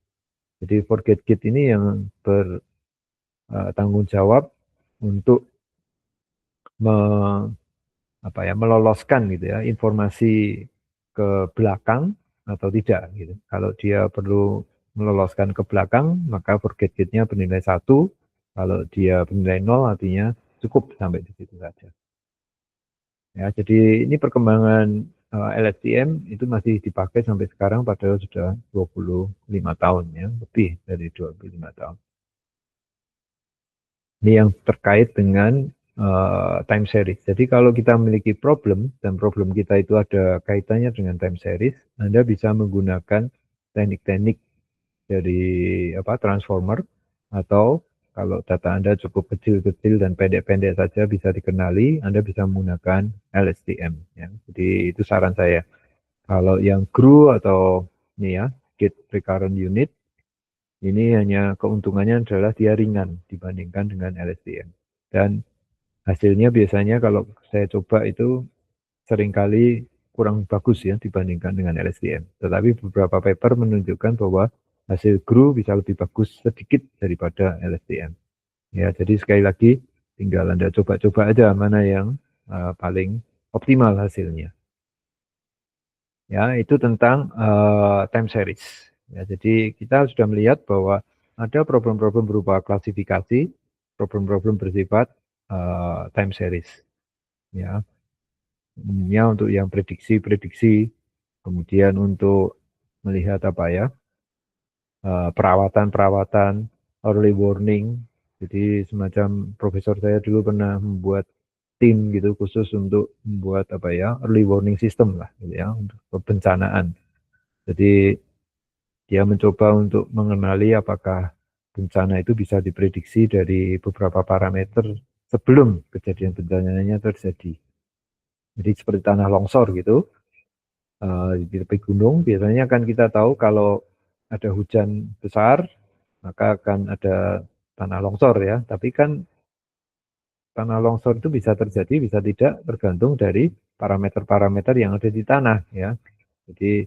Jadi forget gate ini yang bertanggung jawab untuk me, meloloskan gitu ya informasi ke belakang atau tidak gitu. Kalau dia perlu meloloskan ke belakang, maka forget gate-nya bernilai 1. Kalau dia bernilai 0 artinya cukup sampai di situ saja. Ya, jadi ini perkembangan LSTM itu masih dipakai sampai sekarang padahal sudah 25 tahun ya, lebih dari 25 tahun. Ini yang terkait dengan time series. Jadi kalau kita memiliki problem dan problem kita itu ada kaitannya dengan time series, Anda bisa menggunakan teknik-teknik dari transformer atau kalau data Anda cukup kecil-kecil dan pendek-pendek saja bisa dikenali, Anda bisa menggunakan LSTM. Ya. Jadi itu saran saya. Kalau yang GRU atau ini ya, Gate Recurrent Unit, ini hanya keuntungannya adalah dia ringan dibandingkan dengan LSTM. Dan hasilnya biasanya kalau saya coba itu seringkali kurang bagus ya dibandingkan dengan LSTM. Tetapi beberapa paper menunjukkan bahwa hasil GRU bisa lebih bagus sedikit daripada LSTM. Ya, jadi sekali lagi tinggal Anda coba-coba aja mana yang paling optimal hasilnya. Ya, itu tentang time series. Ya, jadi kita sudah melihat bahwa ada problem-problem berupa klasifikasi, problem-problem bersifat time series. Ya, umumnya untuk yang prediksi-prediksi, kemudian untuk melihat perawatan-perawatan, early warning. Jadi semacam profesor saya dulu pernah membuat tim gitu khusus untuk membuat early warning system lah gitu ya untuk kebencanaan. Jadi dia mencoba untuk mengenali apakah bencana itu bisa diprediksi dari beberapa parameter sebelum kejadian bencananya terjadi. Jadi seperti tanah longsor gitu, di tepi gunung biasanya kan kita tahu kalau ada hujan besar, maka akan ada tanah longsor ya. Tapi kan tanah longsor itu bisa terjadi, bisa tidak, tergantung dari parameter-parameter yang ada di tanah ya. Jadi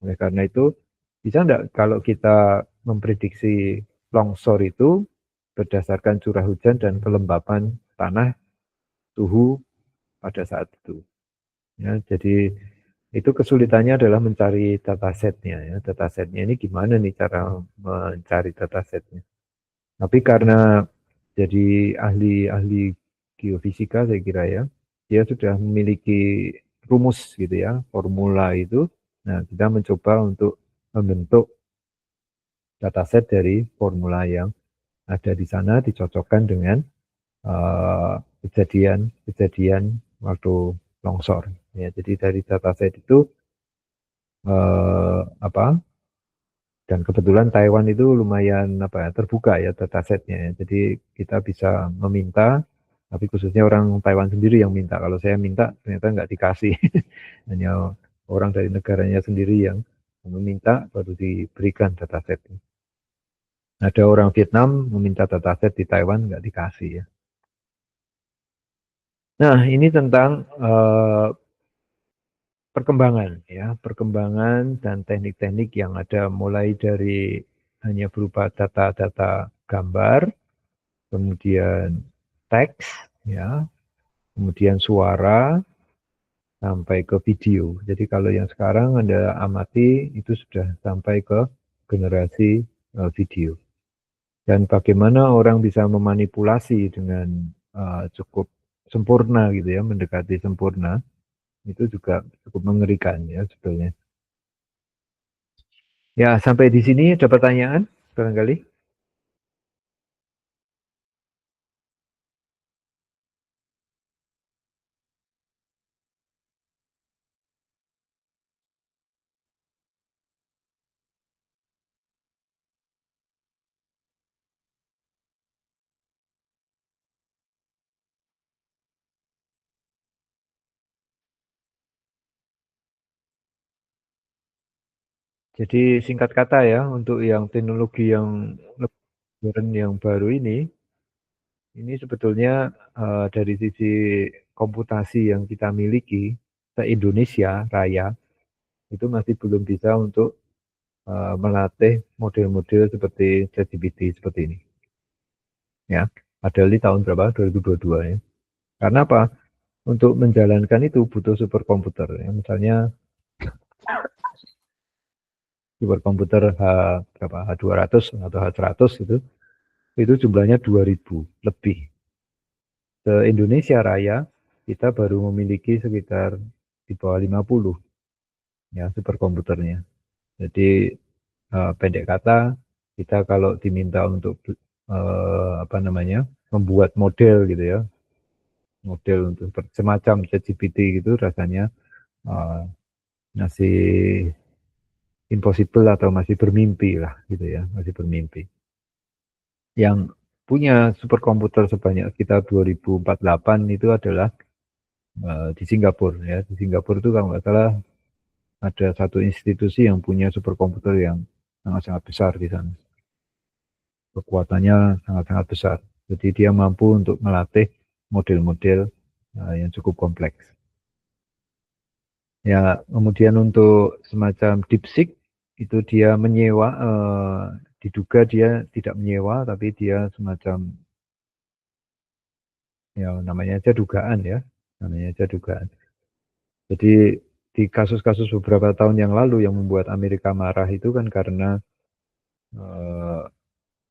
oleh karena itu, bisa enggak kalau kita memprediksi longsor itu berdasarkan curah hujan dan kelembapan tanah, suhu pada saat itu. Ya, jadi itu kesulitannya adalah mencari datasetnya ya. Datasetnya ini gimana nih cara mencari datasetnya. Tapi karena jadi ahli-ahli geofisika saya kira ya, dia sudah memiliki rumus gitu ya, formula itu. Nah, kita mencoba untuk membentuk dataset dari formula yang ada di sana dicocokkan dengan kejadian-kejadian waktu longsor. Ya, jadi dari dataset itu apa? Dan kebetulan Taiwan itu lumayan apa ya, terbuka ya datasetnya ya. Jadi kita bisa meminta, tapi khususnya orang Taiwan sendiri yang minta. Kalau saya minta ternyata nggak dikasih, hanya orang dari negaranya sendiri yang meminta baru diberikan datasetnya. Ada orang Vietnam meminta dataset di Taiwan nggak dikasih ya. Nah ini tentang perkembangan ya, perkembangan dan teknik-teknik yang ada mulai dari hanya berupa data-data gambar, kemudian teks ya, kemudian suara sampai ke video. Jadi kalau yang sekarang Anda amati itu sudah sampai ke generasi video. Dan bagaimana orang bisa memanipulasi dengan cukup sempurna gitu ya, mendekati sempurna, itu juga cukup mengerikan ya sebetulnya. Ya, sampai di sini ada pertanyaan barangkali. Jadi singkat kata ya, untuk yang teknologi yang lebih modern yang baru ini sebetulnya dari sisi komputasi yang kita miliki, se-Indonesia Raya, itu masih belum bisa untuk melatih model-model seperti ChatGPT seperti ini. Ya, padahal di tahun berapa? 2022 ya. Karena apa? Untuk menjalankan itu butuh superkomputer. Ya. Misalnya superkomputer berapa? H200 atau H100 itu jumlahnya 2000 lebih. Ke Indonesia Raya kita baru memiliki sekitar di bawah 50 ya superkomputernya. Jadi pendek kata kita kalau diminta untuk apa namanya membuat model gitu ya, model untuk semacam ChatGPT gitu rasanya uh, masih impossible atau masih bermimpi lah gitu ya, masih bermimpi. Yang punya superkomputer sebanyak kita 2048 itu adalah di Singapura ya. Di Singapura itu kalau nggak salah ada satu institusi yang punya superkomputer yang sangat-sangat besar di sana. Kekuatannya sangat-sangat besar. Jadi dia mampu untuk melatih model-model yang cukup kompleks. Ya, kemudian untuk semacam DeepSeek itu dia menyewa, diduga dia tidak menyewa, tapi dia semacam ya namanya aja dugaan ya, namanya aja dugaan. Jadi di kasus-kasus beberapa tahun yang lalu yang membuat Amerika marah itu kan karena eh,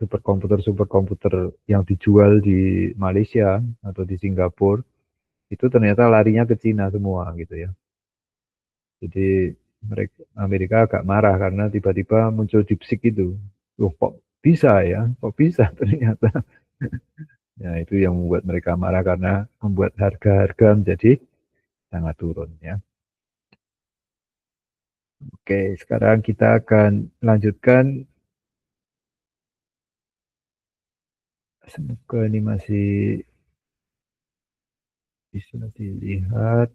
superkomputer-superkomputer yang dijual di Malaysia atau di Singapura itu ternyata larinya ke Cina semua gitu ya. Jadi mereka Amerika agak marah karena tiba-tiba muncul DeepSeek itu. Loh, kok bisa ya? Kok bisa ternyata? Ya itu yang membuat mereka marah karena membuat harga-harga menjadi sangat turun ya. Oke, sekarang kita akan lanjutkan Semoga ini masih bisa dilihat.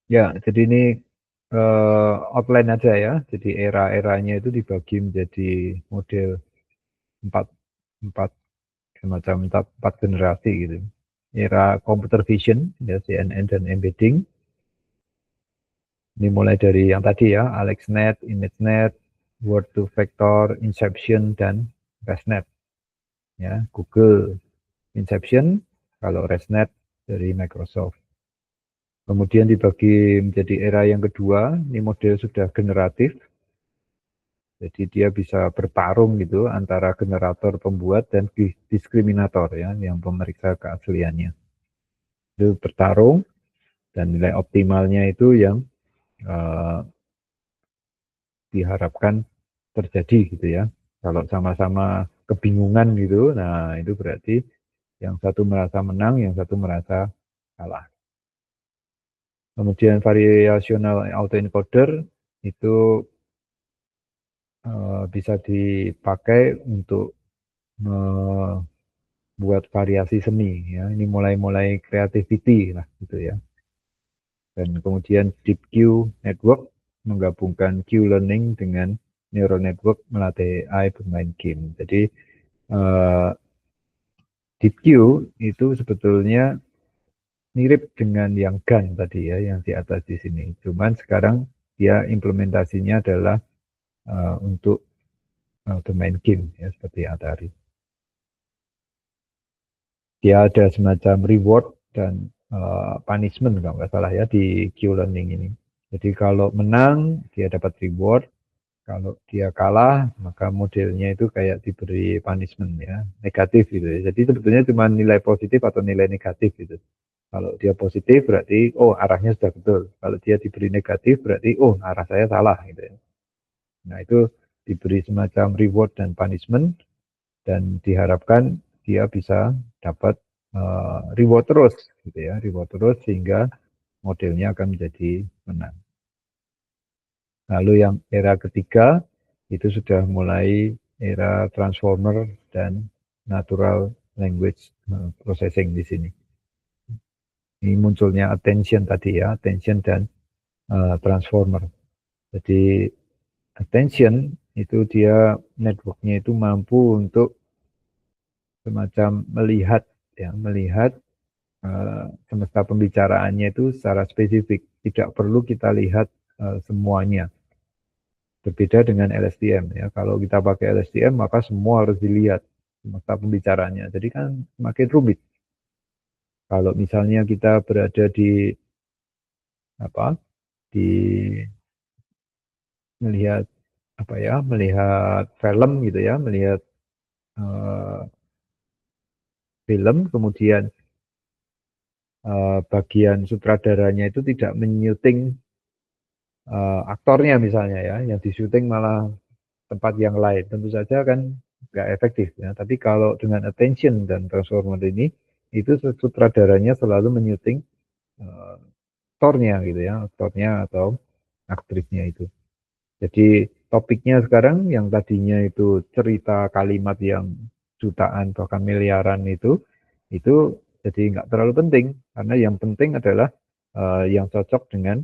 Ya, jadi ini outline aja ya. Jadi era-eranya itu dibagi menjadi model empat, empat semacam empat generasi gitu. Era computer vision, ya CNN dan embedding. Ini mulai dari yang tadi ya, AlexNet, ImageNet, Word to Vector, Inception, dan ResNet. Ya, Google Inception, kalau ResNet dari Microsoft. Kemudian dibagi menjadi era yang kedua, ini model sudah generatif, jadi dia bisa bertarung gitu antara generator pembuat dan diskriminator ya, yang pemeriksa keasliannya. Itu bertarung dan nilai optimalnya itu yang uh, diharapkan terjadi gitu ya. Kalau sama-sama kebingungan gitu, nah itu berarti yang satu merasa menang, yang satu merasa kalah. Kemudian variational autoencoder itu bisa dipakai untuk membuat variasi seni ya. Ini mulai-mulai creativity lah gitu ya. Dan kemudian Deep Q Network menggabungkan Q learning dengan neural network melatih AI bermain game. Jadi uh, Deep Q itu sebetulnya mirip dengan yang GAN tadi ya, yang di atas di sini. Cuman sekarang dia implementasinya adalah untuk bermain game ya, seperti Atari. Dia ada semacam reward dan punishment kalau nggak salah ya di Q-Learning ini. Jadi kalau menang dia dapat reward, kalau dia kalah maka modelnya itu kayak diberi punishment ya, negatif gitu ya. Jadi sebetulnya cuma nilai positif atau nilai negatif gitu. Kalau dia positif berarti oh arahnya sudah betul. Kalau dia diberi negatif berarti oh arah saya salah gitu ya. Nah itu diberi semacam reward dan punishment dan diharapkan dia bisa dapat reward terus gitu ya, reward terus sehingga modelnya akan menjadi menang. Lalu yang era ketiga itu sudah mulai era transformer dan natural language processing di sini. Ini munculnya attention tadi ya, attention dan transformer. Jadi attention itu dia networknya itu mampu untuk semacam melihat ya, melihat semesta pembicaraannya itu secara spesifik, tidak perlu kita lihat semuanya. Berbeda dengan LSTM ya. Kalau kita pakai LSTM maka semua harus dilihat semesta pembicaraannya. Jadi kan semakin rumit. Kalau misalnya kita berada di apa? Di melihat apa ya? Melihat film gitu ya, melihat uh, film kemudian bagian sutradaranya itu tidak menyuting aktornya misalnya ya, yang disyuting malah tempat yang lain, tentu saja kan nggak efektif ya. Tapi kalau dengan attention dan transformer ini, itu sutradaranya selalu menyuting uh, aktornya gitu ya, aktornya atau aktrisnya itu. Jadi topiknya sekarang yang tadinya itu cerita kalimat yang jutaan bahkan miliaran itu jadi nggak terlalu penting karena yang penting adalah yang cocok dengan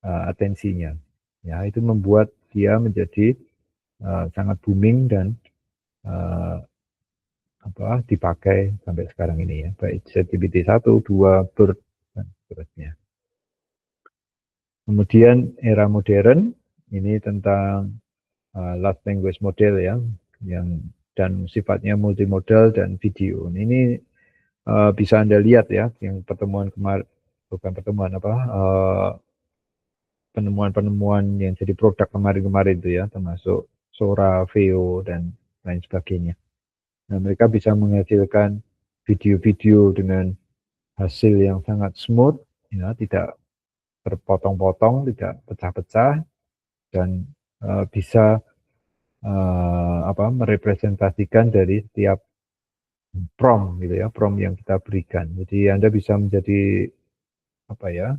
atensinya. Ya, itu membuat dia menjadi sangat booming dan uh, apa dipakai sampai sekarang ini ya, baik ChatGPT 1, 2, BERT, dan seterusnya. Kemudian era modern ini tentang large language model ya, yang dan sifatnya multimodal dan video. Ini bisa Anda lihat ya, yang pertemuan kemarin, bukan pertemuan apa, penemuan-penemuan yang jadi produk kemarin-kemarin itu ya, termasuk Sora, Veo, dan lain sebagainya. Nah, mereka bisa menghasilkan video-video dengan hasil yang sangat smooth, ya, tidak terpotong-potong, tidak pecah-pecah, dan bisa merepresentasikan dari setiap prompt gitu ya, prompt yang kita berikan. Jadi Anda bisa menjadi apa ya,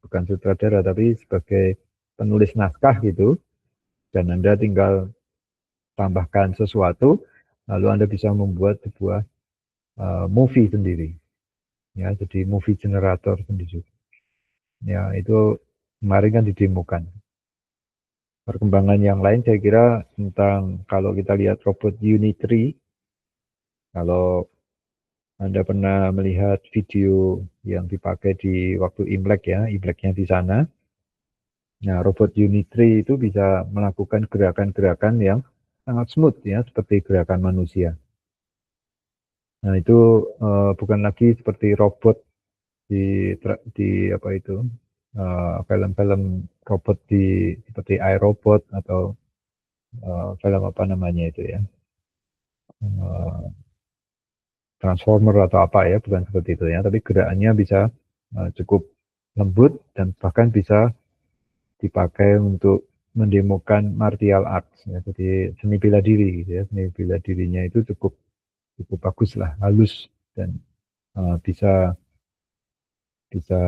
bukan sutradara tapi sebagai penulis naskah gitu, dan Anda tinggal tambahkan sesuatu, lalu Anda bisa membuat sebuah movie sendiri. Ya, jadi movie generator sendiri. Ya, itu kemarin kan didemokan. Perkembangan yang lain saya kira tentang kalau kita lihat robot Unitree, kalau Anda pernah melihat video yang dipakai di waktu Imlek ya, Imleknya di sana. Nah, robot Unitree itu bisa melakukan gerakan-gerakan yang sangat smooth ya, seperti gerakan manusia. Nah, itu bukan lagi seperti robot di di apa itu film-film robot di seperti iRobot atau film apa namanya itu ya, eh, Transformer atau apa ya, bukan seperti itu ya, tapi gerakannya bisa cukup lembut dan bahkan bisa dipakai untuk mendemokan martial arts ya, jadi seni bela diri gitu ya, seni bela dirinya itu cukup cukup bagus lah, halus, dan bisa bisa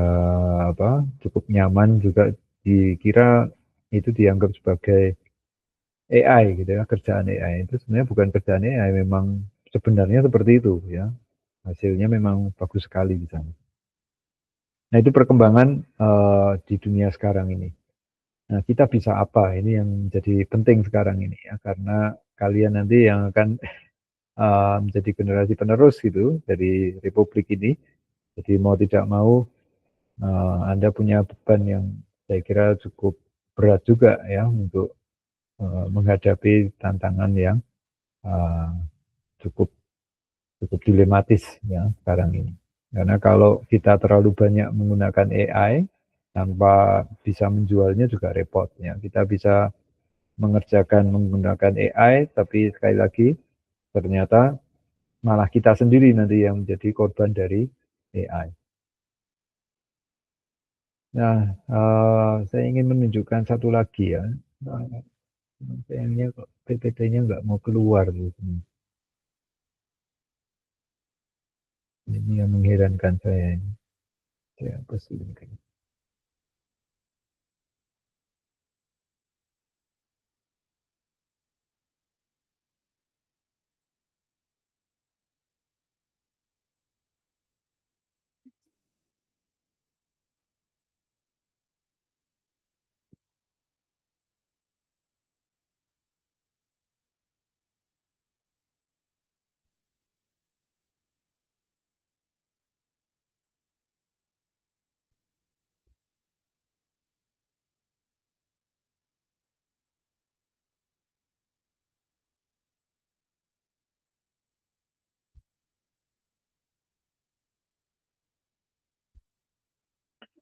apa, cukup nyaman juga, dikira itu dianggap sebagai AI gitu ya, kerjaan AI itu sebenarnya bukan kerjaan AI, memang sebenarnya seperti itu ya, hasilnya memang bagus sekali di sana. Nah, itu perkembangan di dunia sekarang ini. Nah, kita bisa apa? Ini yang jadi penting sekarang ini ya, karena kalian nanti yang akan menjadi generasi penerus gitu dari Republik ini. Jadi mau tidak mau Anda punya beban yang saya kira cukup berat juga ya untuk menghadapi tantangan yang uh, cukup cukup dilematis ya sekarang ini. Karena kalau kita terlalu banyak menggunakan AI tanpa bisa menjualnya juga repot ya. Kita bisa mengerjakan menggunakan AI, tapi sekali lagi ternyata malah kita sendiri nanti yang menjadi korban dari AI. Nah, saya ingin menunjukkan satu lagi ya. Sayangnya kok PPT-nya nggak mau keluar gitu. Ini yang mengherankan saya. Saya hapus ini.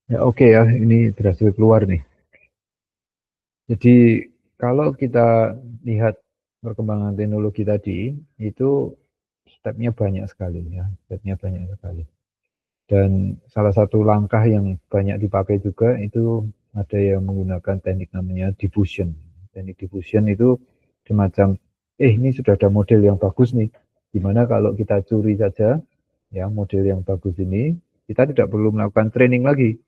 Ya, oke ya, ini berhasil keluar nih. Jadi kalau kita lihat perkembangan teknologi tadi, itu stepnya banyak sekali ya, stepnya banyak sekali. Dan salah satu langkah yang banyak dipakai juga itu ada yang menggunakan teknik namanya diffusion. Teknik diffusion itu semacam, ini sudah ada model yang bagus nih, gimana kalau kita curi saja ya model yang bagus ini, kita tidak perlu melakukan training lagi.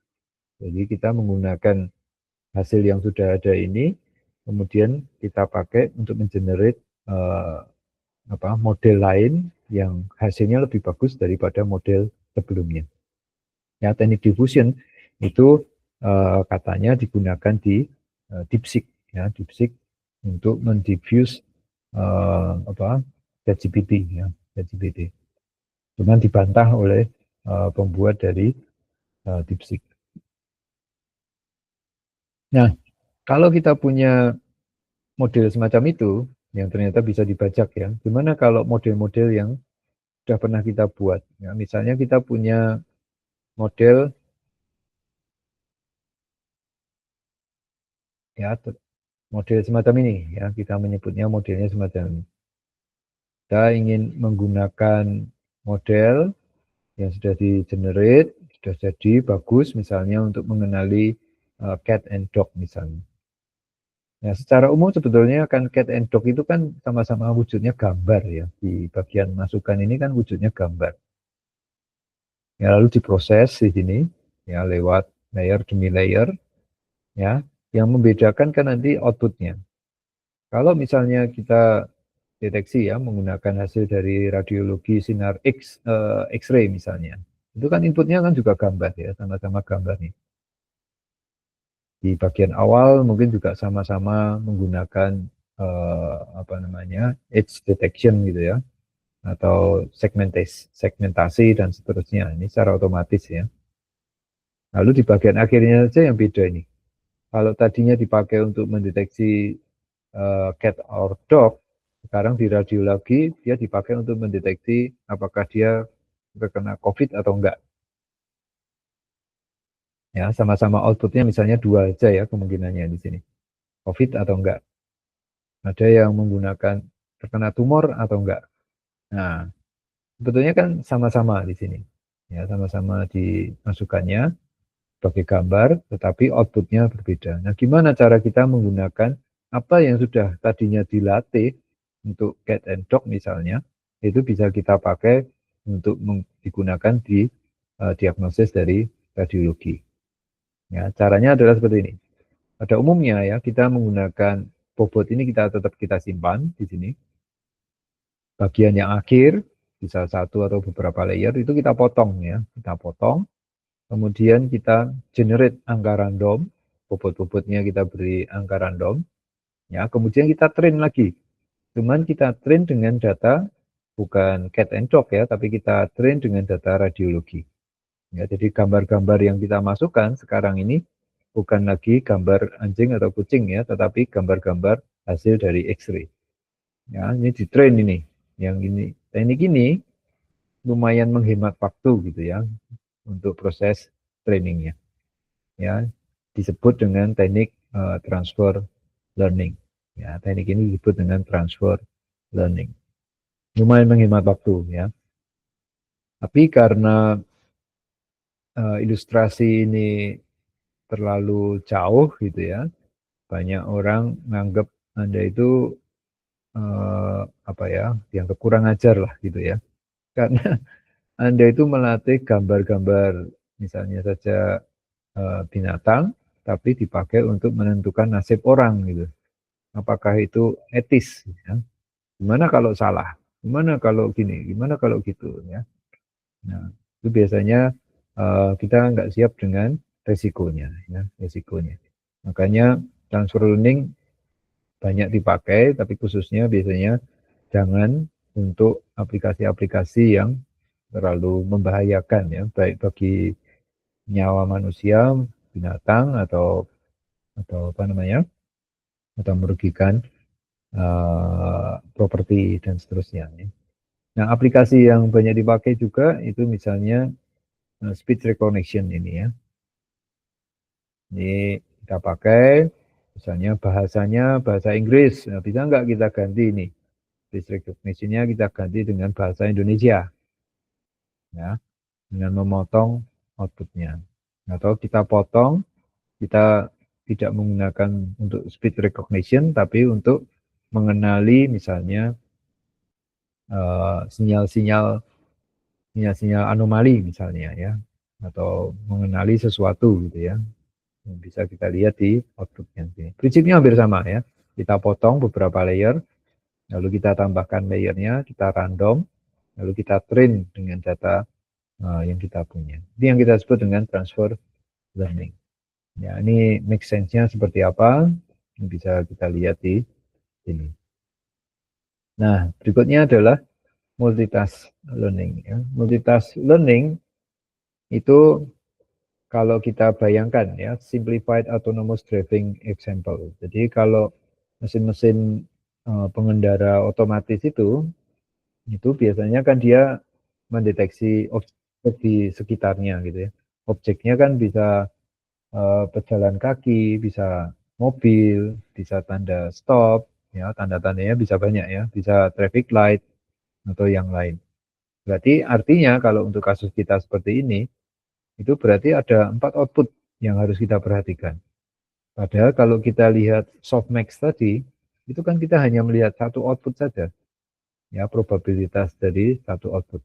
Jadi kita menggunakan hasil yang sudah ada ini, kemudian kita pakai untuk mengenerate model lain yang hasilnya lebih bagus daripada model sebelumnya. Ya, teknik diffusion itu katanya digunakan di DeepSeek ya, DeepSeek untuk mendiffuse ChatGPT ya, ChatGPT. Cuman dibantah oleh pembuat dari DeepSeek. Nah, kalau kita punya model semacam itu yang ternyata bisa dibajak ya, gimana kalau model-model yang sudah pernah kita buat? Ya, misalnya kita punya model ya, model semacam ini ya, kita menyebutnya modelnya semacam ini. Kita ingin menggunakan model yang sudah di-generate, sudah jadi bagus misalnya untuk mengenali cat and dog misalnya. Nah, secara umum sebetulnya kan cat and dog itu kan sama-sama wujudnya gambar ya. Di bagian masukan ini kan wujudnya gambar. Ya, lalu diproses di sini ya lewat layer demi layer ya. Yang membedakan kan nanti outputnya. Kalau misalnya kita deteksi ya menggunakan hasil dari radiologi sinar X-ray misalnya, itu kan inputnya kan juga gambar ya, sama-sama gambar nih. Di bagian awal mungkin juga sama-sama menggunakan apa namanya edge detection gitu ya, atau segmentasi dan seterusnya. Ini secara otomatis ya. Lalu di bagian akhirnya saja yang beda ini. Kalau tadinya dipakai untuk mendeteksi cat or dog, sekarang di radiologi dia dipakai untuk mendeteksi apakah dia terkena COVID atau enggak. Ya, sama-sama outputnya misalnya dua aja ya kemungkinannya di sini. COVID atau enggak. Ada yang menggunakan terkena tumor atau enggak. Nah, sebetulnya kan sama-sama di sini. Ya, sama-sama dimasukkannya sebagai gambar, tetapi outputnya berbeda. Nah, gimana cara kita menggunakan apa yang sudah tadinya dilatih untuk cat and dog misalnya, itu bisa kita pakai untuk digunakan di diagnosis dari radiologi. Ya, caranya adalah seperti ini. Pada umumnya ya, kita menggunakan bobot ini tetap kita simpan di sini. Bagian yang akhir, bisa satu atau beberapa layer, itu kita potong ya. Kita potong, kemudian kita generate angka random, bobot-bobotnya kita beri angka random, ya. Kemudian kita train lagi. Cuman kita train dengan data bukan cat and dog ya, tapi kita train dengan data radiologi. Ya, jadi gambar-gambar yang kita masukkan sekarang ini bukan lagi gambar anjing atau kucing ya, tetapi gambar-gambar hasil dari X-ray. Ya, ini di train ini. Yang ini, teknik ini lumayan menghemat waktu gitu ya untuk proses trainingnya. Ya, disebut dengan teknik transfer learning. Ya, teknik ini disebut dengan transfer learning. Lumayan menghemat waktu ya. Tapi karena ilustrasi ini terlalu jauh gitu ya, banyak orang menganggap Anda itu apa ya, dianggap kurang ajar lah gitu ya. Karena Anda itu melatih gambar-gambar misalnya saja binatang, tapi dipakai untuk menentukan nasib orang gitu. Apakah itu etis? Ya? Gimana kalau salah? Gimana kalau gini? Gimana kalau gitu? Ya. Nah, itu biasanya kita nggak siap dengan resikonya, ya, resikonya. Makanya transfer learning banyak dipakai, tapi khususnya biasanya jangan untuk aplikasi-aplikasi yang terlalu membahayakan ya, baik bagi nyawa manusia, binatang atau apa namanya, atau merugikan properti dan seterusnya. Ya. Nah, aplikasi yang banyak dipakai juga itu misalnya speech recognition ini ya. Ini kita pakai, misalnya bahasanya bahasa Inggris. Nah, bisa nggak kita ganti ini? Speech recognition-nya kita ganti dengan bahasa Indonesia. Ya, dengan memotong outputnya. Atau kita potong, kita tidak menggunakan untuk speech recognition, tapi untuk mengenali misalnya sinyal-sinyal anomali misalnya ya, atau mengenali sesuatu gitu ya. Yang bisa kita lihat di outputnya. Prinsipnya hampir sama ya. Kita potong beberapa layer, lalu kita tambahkan layernya, kita random, lalu kita train dengan data yang kita punya. Ini yang kita sebut dengan transfer learning. Ya, ini make sense-nya seperti apa? Ini bisa kita lihat di sini. Nah, berikutnya adalah multitask learning. Ya. Multitask learning itu kalau kita bayangkan ya, simplified autonomous driving example. Jadi kalau mesin-mesin pengendara otomatis itu biasanya kan dia mendeteksi objek di sekitarnya gitu ya. Objeknya kan bisa pejalan kaki, bisa mobil, bisa tanda stop, ya tanda-tandanya bisa banyak ya, bisa traffic light atau yang lain. Berarti artinya kalau untuk kasus kita seperti ini, itu berarti ada 4 output yang harus kita perhatikan. Padahal kalau kita lihat softmax tadi, itu kan kita hanya melihat satu output saja, ya probabilitas dari satu output.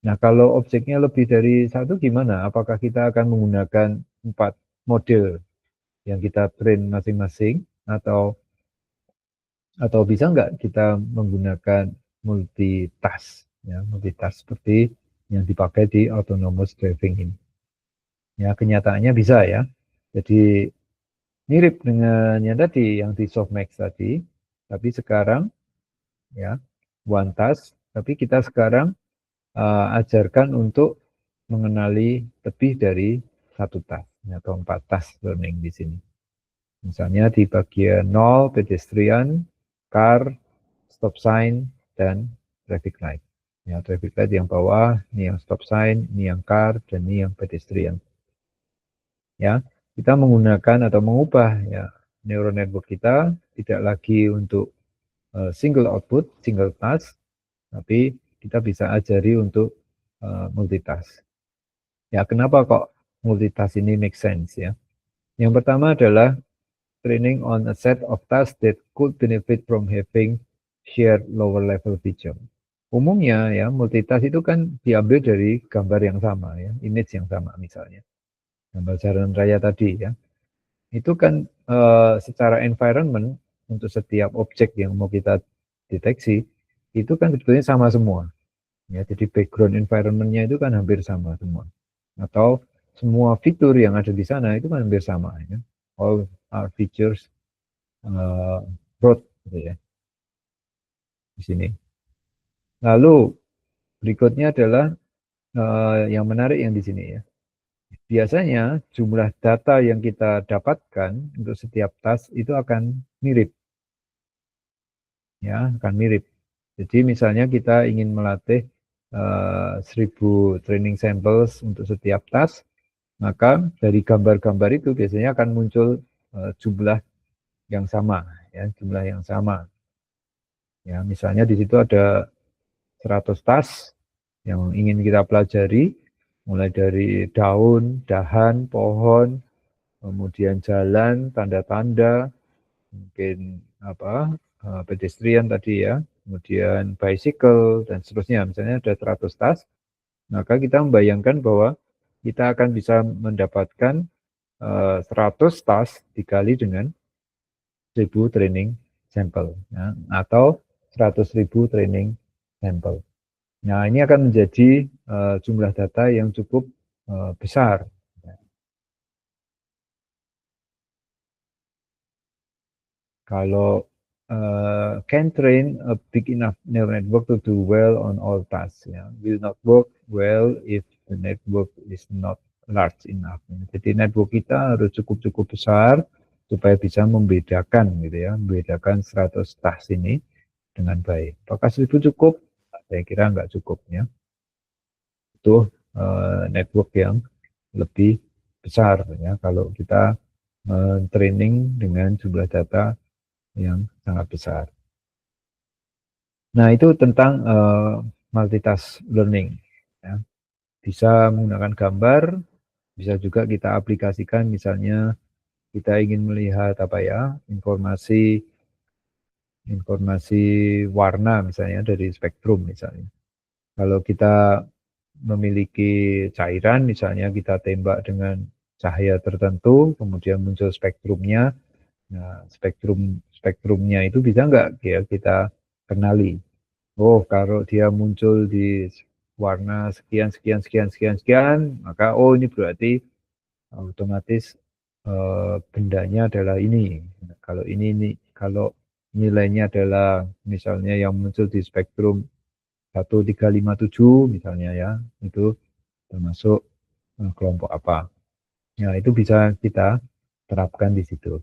Nah, kalau objeknya lebih dari satu gimana? Apakah kita akan menggunakan 4 model yang kita train masing-masing atau bisa nggak kita menggunakan multitask, ya multitask seperti yang dipakai di autonomous driving ini. Ya, kenyataannya bisa ya. Jadi mirip dengan yang tadi, yang di softmax tadi, tapi sekarang ya one task, tapi kita sekarang ajarkan untuk mengenali lebih dari satu task atau 4 task learning di sini. Misalnya di bagian 0, pedestrian, car, stop sign, dan traffic light. Ya, traffic light yang bawah, ini yang stop sign, ini yang car, dan ini yang pedestrian. Ya, kita menggunakan atau mengubah ya neural network kita tidak lagi untuk single output, single task, tapi kita bisa ajari untuk multitask. Ya, kenapa kok multitask ini make sense ya? Yang pertama adalah training on a set of tasks that could benefit from having shared lower level vision. Umumnya ya multitask itu kan diambil dari gambar yang sama ya, image yang sama misalnya. Gambar jalan raya tadi ya. Itu kan secara environment untuk setiap objek yang mau kita deteksi itu kan sebetulnya sama semua. Ya, jadi background environment-nya itu kan hampir sama semua. Atau semua fitur yang ada di sana itu kan hampir sama ya. All our features broad gitu ya di sini. Lalu berikutnya adalah yang menarik yang di sini ya. Biasanya jumlah data yang kita dapatkan untuk setiap task itu akan mirip, ya, akan mirip. Jadi misalnya kita ingin melatih 1000 training samples untuk setiap task, maka dari gambar-gambar itu biasanya akan muncul jumlah yang sama, ya, jumlah yang sama. Ya, misalnya di situ ada 100 task yang ingin kita pelajari, mulai dari daun, dahan, pohon, kemudian jalan, tanda-tanda, mungkin apa pedestrian tadi ya, kemudian bicycle dan seterusnya. Misalnya ada 100 task, maka kita membayangkan bahwa kita akan bisa mendapatkan 100 task dikali dengan 1000 training sampel, ya, atau 100.000 training sampel. Nah, ini akan menjadi jumlah data yang cukup besar. Kalau can train a big enough neural network to do well on all tasks, ya, will not work well if the network is not large enough. Jadi network kita harus cukup besar supaya bisa membedakan gitu ya, membedakan 100 task ini dengan baik. Apakah 1000 cukup? Saya kira nggak cukup ya. Itu network yang lebih besar ya kalau kita training dengan jumlah data yang sangat besar. Nah, itu tentang multitask learning. Ya. Bisa menggunakan gambar, bisa juga kita aplikasikan misalnya kita ingin melihat apa ya, informasi warna misalnya dari spektrum misalnya. Kalau kita memiliki cairan misalnya kita tembak dengan cahaya tertentu, kemudian muncul spektrumnya. Nah, spektrumnya itu bisa nggak ya kita kenali? Oh, kalau dia muncul di warna sekian, sekian, sekian, sekian, sekian, maka oh ini berarti otomatis bendanya adalah ini. Nah, kalau ini kalau nilainya adalah misalnya yang muncul di spektrum 1357 misalnya ya, itu termasuk kelompok apa. Nah, itu bisa kita terapkan di situ.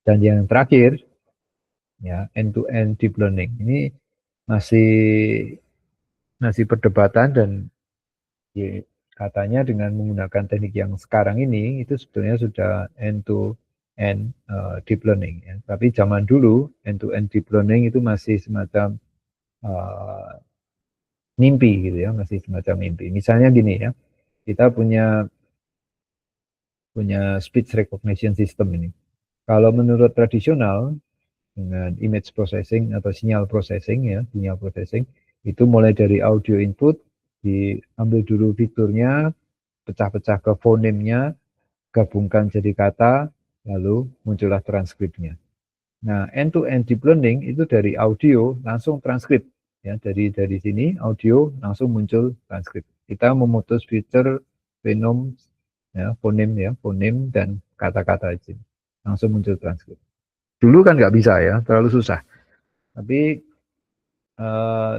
Dan yang terakhir, ya end-to-end deep learning ini masih perdebatan dan ya, katanya dengan menggunakan teknik yang sekarang ini itu sebetulnya sudah end-to-end deep learning. Ya. Tapi zaman dulu end-to-end deep learning itu masih semacam mimpi gitu ya, masih semacam mimpi. Misalnya gini ya, kita punya punya speech recognition system ini. Kalau menurut tradisional dengan image processing atau sinyal processing ya, sinyal processing itu mulai dari audio input diambil dulu fiturnya, pecah-pecah ke fonemnya, gabungkan jadi kata, lalu muncullah transkripnya. Nah, end-to-end deep learning itu dari audio langsung transkrip. Ya, dari sini audio langsung muncul transkrip. Kita memutus fitur phenom, ya, fonem dan kata-kata itu. Langsung muncul transkrip. Dulu kan nggak bisa ya, terlalu susah. Tapi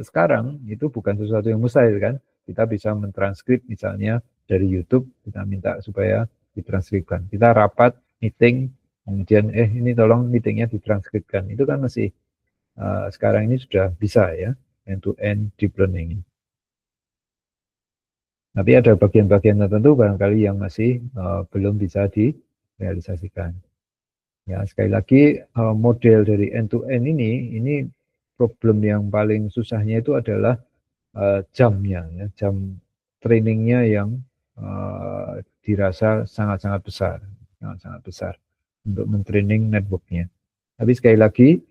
sekarang itu bukan sesuatu yang mustahil kan. Kita bisa mentranskrip misalnya dari YouTube, kita minta supaya ditranskripkan. Kita rapat, meeting, kemudian ini tolong meetingnya ditranskripkan. Itu kan masih sekarang ini sudah bisa ya, end-to-end deep learning. Tapi ada bagian-bagian tertentu barangkali yang masih belum bisa direalisasikan. Ya, sekali lagi model dari end-to-end ini problem yang paling susahnya itu adalah jamnya, ya, jam trainingnya yang dirasa sangat-sangat besar, sangat-sangat besar untuk mentraining networknya. Tapi sekali lagi,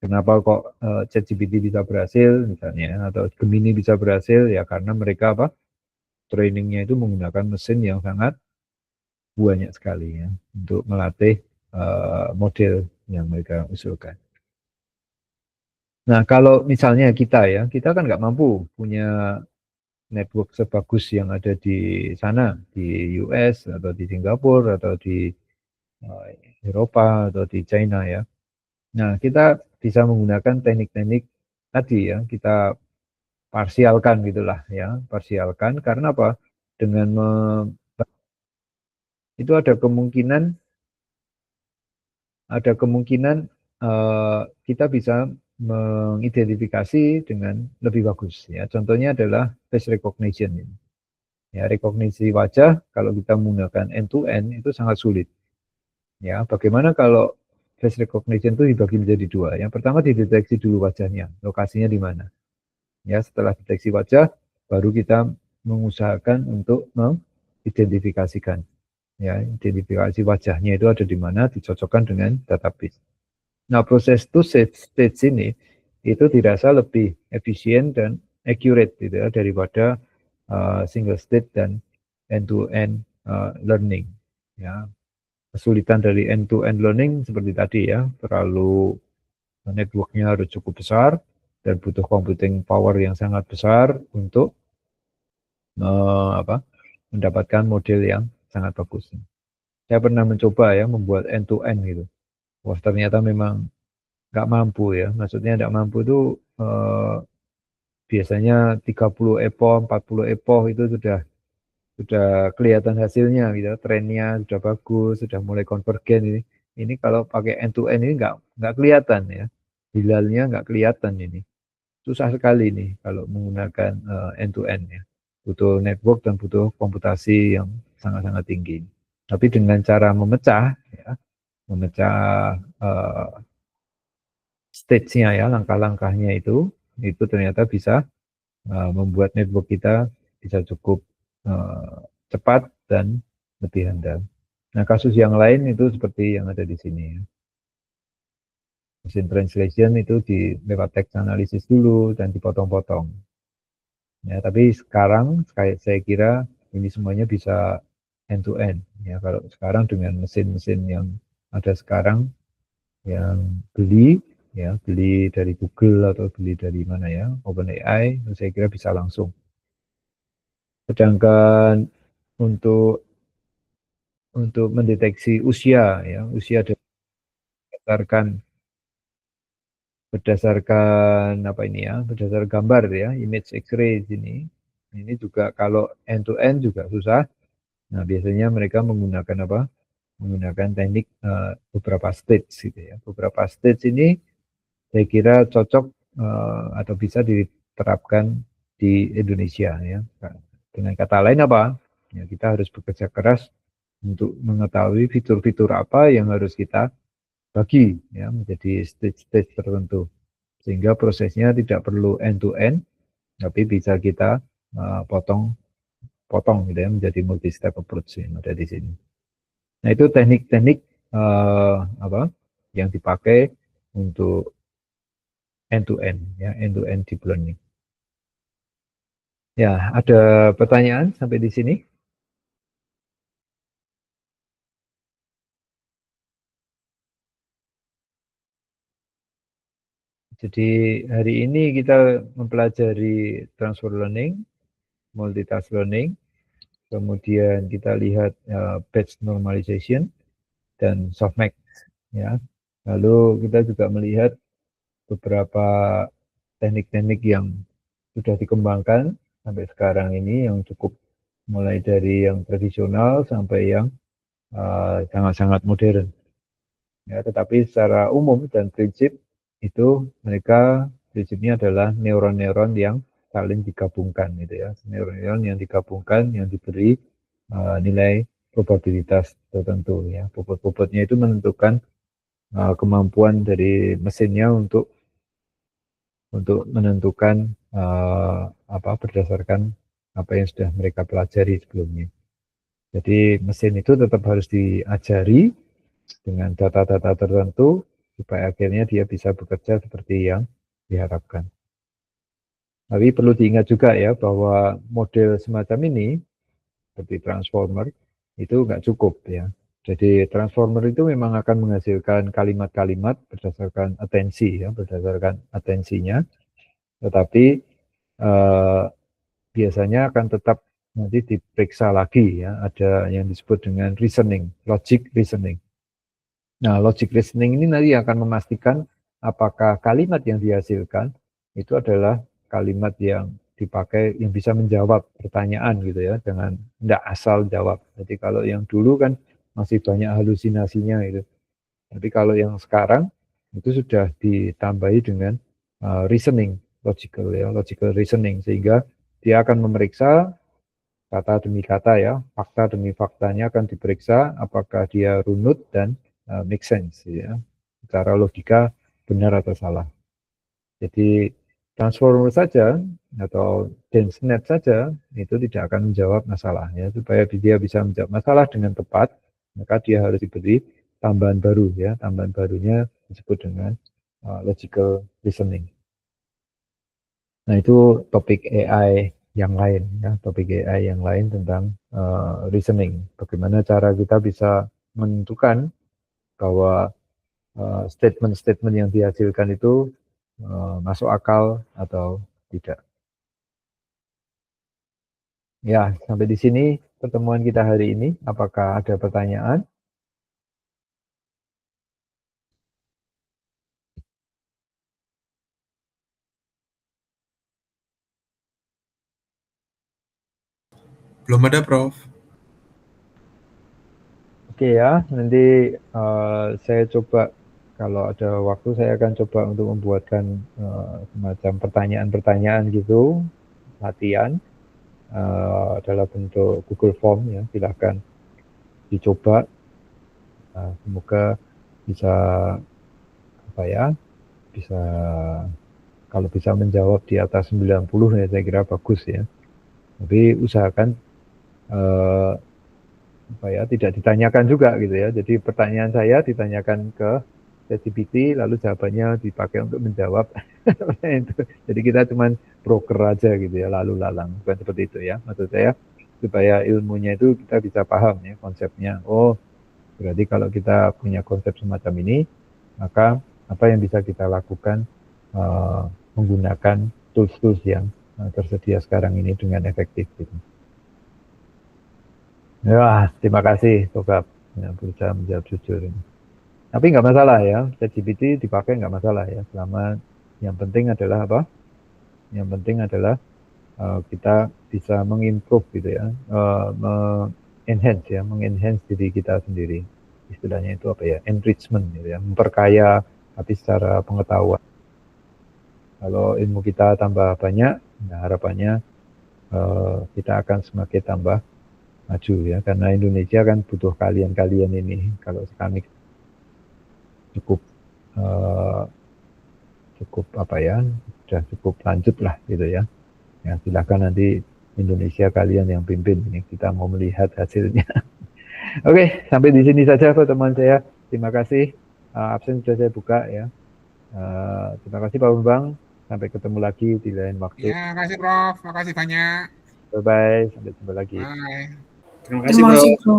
kenapa kok ChatGPT bisa berhasil misalnya, atau Gemini bisa berhasil, ya karena mereka trainingnya itu menggunakan mesin yang sangat banyak sekali ya untuk melatih model yang mereka usulkan. Nah, kalau misalnya kita kan nggak mampu punya network sebagus yang ada di sana, di US atau di Singapura atau di Eropa atau di China ya. Nah, kita bisa menggunakan teknik-teknik tadi ya, kita parsialkan gitulah ya, parsialkan karena apa? Dengan itu ada kemungkinan kita bisa mengidentifikasi dengan lebih bagus ya. Contohnya adalah face recognition ini. Ya, rekognisi wajah kalau kita menggunakan end to end itu sangat sulit. Ya, bagaimana kalau face recognition itu dibagi menjadi dua? Yang pertama dideteksi dulu wajahnya, lokasinya di mana. Ya, setelah deteksi wajah, baru kita mengusahakan untuk mengidentifikasikan. Ya, identifikasi wajahnya itu ada di mana, dicocokkan dengan database. Nah, proses two stage ini itu dirasa lebih efisien dan accurate gitu ya, daripada single stage dan end-to-end learning. Ya, kesulitan dari end-to-end learning seperti tadi ya, terlalu networknya harus cukup besar dan butuh computing power yang sangat besar untuk mendapatkan model yang sangat bagus. Saya pernah mencoba ya membuat end-to-end gitu. Wah, ternyata memang nggak mampu ya. Maksudnya nggak mampu itu biasanya 30 epoch, 40 epoch itu sudah kelihatan hasilnya gitu, trennya sudah bagus, sudah mulai konvergen ini. Ini kalau pakai end to end ini nggak kelihatan ya, hilalnya nggak kelihatan ini. Susah sekali nih kalau menggunakan end to end ya. Butuh network dan butuh komputasi yang sangat-sangat tinggi. Tapi dengan cara memecah ya, memecah stage-nya ya, langkah-langkahnya itu ternyata bisa membuat network kita bisa cukup cepat dan lebih handal. Nah, kasus yang lain itu seperti yang ada di sini. Mesin translation itu lewat text analysis dulu dan dipotong-potong. Ya, tapi sekarang saya kira ini semuanya bisa end to end. Ya, kalau sekarang dengan mesin-mesin yang ada sekarang yang beli dari Google atau beli dari mana ya, OpenAI, saya kira bisa langsung. Sedangkan untuk mendeteksi usia ya, usia berdasarkan berdasarkan apa ini ya, berdasarkan gambar ya, image X-ray sini. Ini juga kalau end to end juga susah. Nah, biasanya mereka menggunakan apa? Menggunakan teknik beberapa stage gitu ya. Beberapa stage ini saya kira cocok atau bisa diterapkan di Indonesia ya. Dengan kata lain apa? Ya, kita harus bekerja keras untuk mengetahui fitur-fitur apa yang harus kita bagi ya menjadi stage-stage tertentu sehingga prosesnya tidak perlu end to end tapi bisa kita potong-potong gitu ya menjadi multi step approach yang ada di sini. Nah, itu teknik-teknik apa yang dipakai untuk end to end ya, end to end deep learning. Ya, ada pertanyaan sampai di sini? Jadi hari ini kita mempelajari transfer learning, multitask learning, kemudian kita lihat batch normalization dan softmax ya. Lalu kita juga melihat beberapa teknik-teknik yang sudah dikembangkan sampai sekarang ini yang cukup mulai dari yang tradisional sampai yang sangat-sangat modern. Ya, tetapi secara umum dan prinsip itu mereka prinsipnya adalah neuron-neuron yang saling digabungkan gitu ya. Neuron-neuron yang digabungkan yang diberi nilai probabilitas tertentu ya. Bobot-bobotnya itu menentukan kemampuan dari mesinnya untuk menentukan apa berdasarkan apa yang sudah mereka pelajari sebelumnya. Jadi mesin itu tetap harus diajari dengan data-data tertentu supaya akhirnya dia bisa bekerja seperti yang diharapkan. Tapi perlu diingat juga ya bahwa model semacam ini seperti transformer itu nggak cukup ya. Jadi transformer itu memang akan menghasilkan kalimat-kalimat berdasarkan atensi ya, berdasarkan atensinya. Tetapi eh, biasanya akan tetap nanti diperiksa lagi ya, ada yang disebut dengan reasoning, logic reasoning. Nah, logic reasoning ini nanti akan memastikan apakah kalimat yang dihasilkan itu adalah kalimat yang dipakai yang bisa menjawab pertanyaan gitu ya, jangan tidak asal jawab. Jadi kalau yang dulu kan masih banyak halusinasinya itu. Tapi kalau yang sekarang itu sudah ditambahi dengan reasoning, logical ya, logical reasoning sehingga dia akan memeriksa kata demi kata ya, fakta demi faktanya akan diperiksa apakah dia runut dan make sense ya, secara logika benar atau salah. Jadi transformer saja atau dense net saja itu tidak akan menjawab masalah ya, supaya dia bisa menjawab masalah dengan tepat, maka dia harus diberi tambahan baru ya, tambahan barunya disebut dengan logical reasoning. Nah, itu topik AI yang lain ya, topik AI yang lain tentang reasoning. Bagaimana cara kita bisa menentukan bahwa statement-statement yang dihasilkan itu masuk akal atau tidak. Ya, sampai di sini pertemuan kita hari ini. Apakah ada pertanyaan? Belum ada, Prof. Oke ya, nanti saya coba kalau ada waktu saya akan coba untuk membuatkan semacam pertanyaan-pertanyaan gitu, latihan dalam bentuk Google Form ya, silahkan dicoba. Semoga bisa apa ya, bisa kalau bisa menjawab di atas 90 ya saya kira bagus ya. Tapi usahakan apa ya, tidak ditanyakan juga gitu ya. Jadi pertanyaan saya ditanyakan ke ChatGPT lalu jawabannya dipakai untuk menjawab. Jadi kita cuma broker aja gitu ya, lalu lalang, bukan seperti itu ya. Maksud saya supaya ilmunya itu kita bisa paham ya konsepnya. Oh, berarti kalau kita punya konsep semacam ini, maka apa yang bisa kita lakukan menggunakan tools-tools yang tersedia sekarang ini dengan efektif gitu. Ya, terima kasih Togap yang berusaha menjawab jujur ini. Tapi nggak masalah ya, ChatGPT dipakai nggak masalah ya. Selama yang penting adalah apa? Yang penting adalah kita bisa mengimprove gitu ya, mengenhance diri kita sendiri. Istilahnya itu apa ya? Enrichment gitu ya, memperkaya tapi secara pengetahuan. Kalau ilmu kita tambah banyak, nah harapannya kita akan semakin tambah maju ya, karena Indonesia kan butuh kalian-kalian ini. Kalau kami cukup cukup apa ya, sudah cukup lanjut lah gitu ya. Ya silakan nanti Indonesia kalian yang pimpin ini, kita mau melihat hasilnya. Oke, sampai di sini saja pertemuan saya. Terima kasih. Absen sudah saya buka ya. Terima kasih Pak Bambang. Sampai ketemu lagi di lain waktu. Ya, makasih Prof. Makasih banyak. Bye-bye. Sampai jumpa lagi. Bye. Terima kasih, Bro. Bro.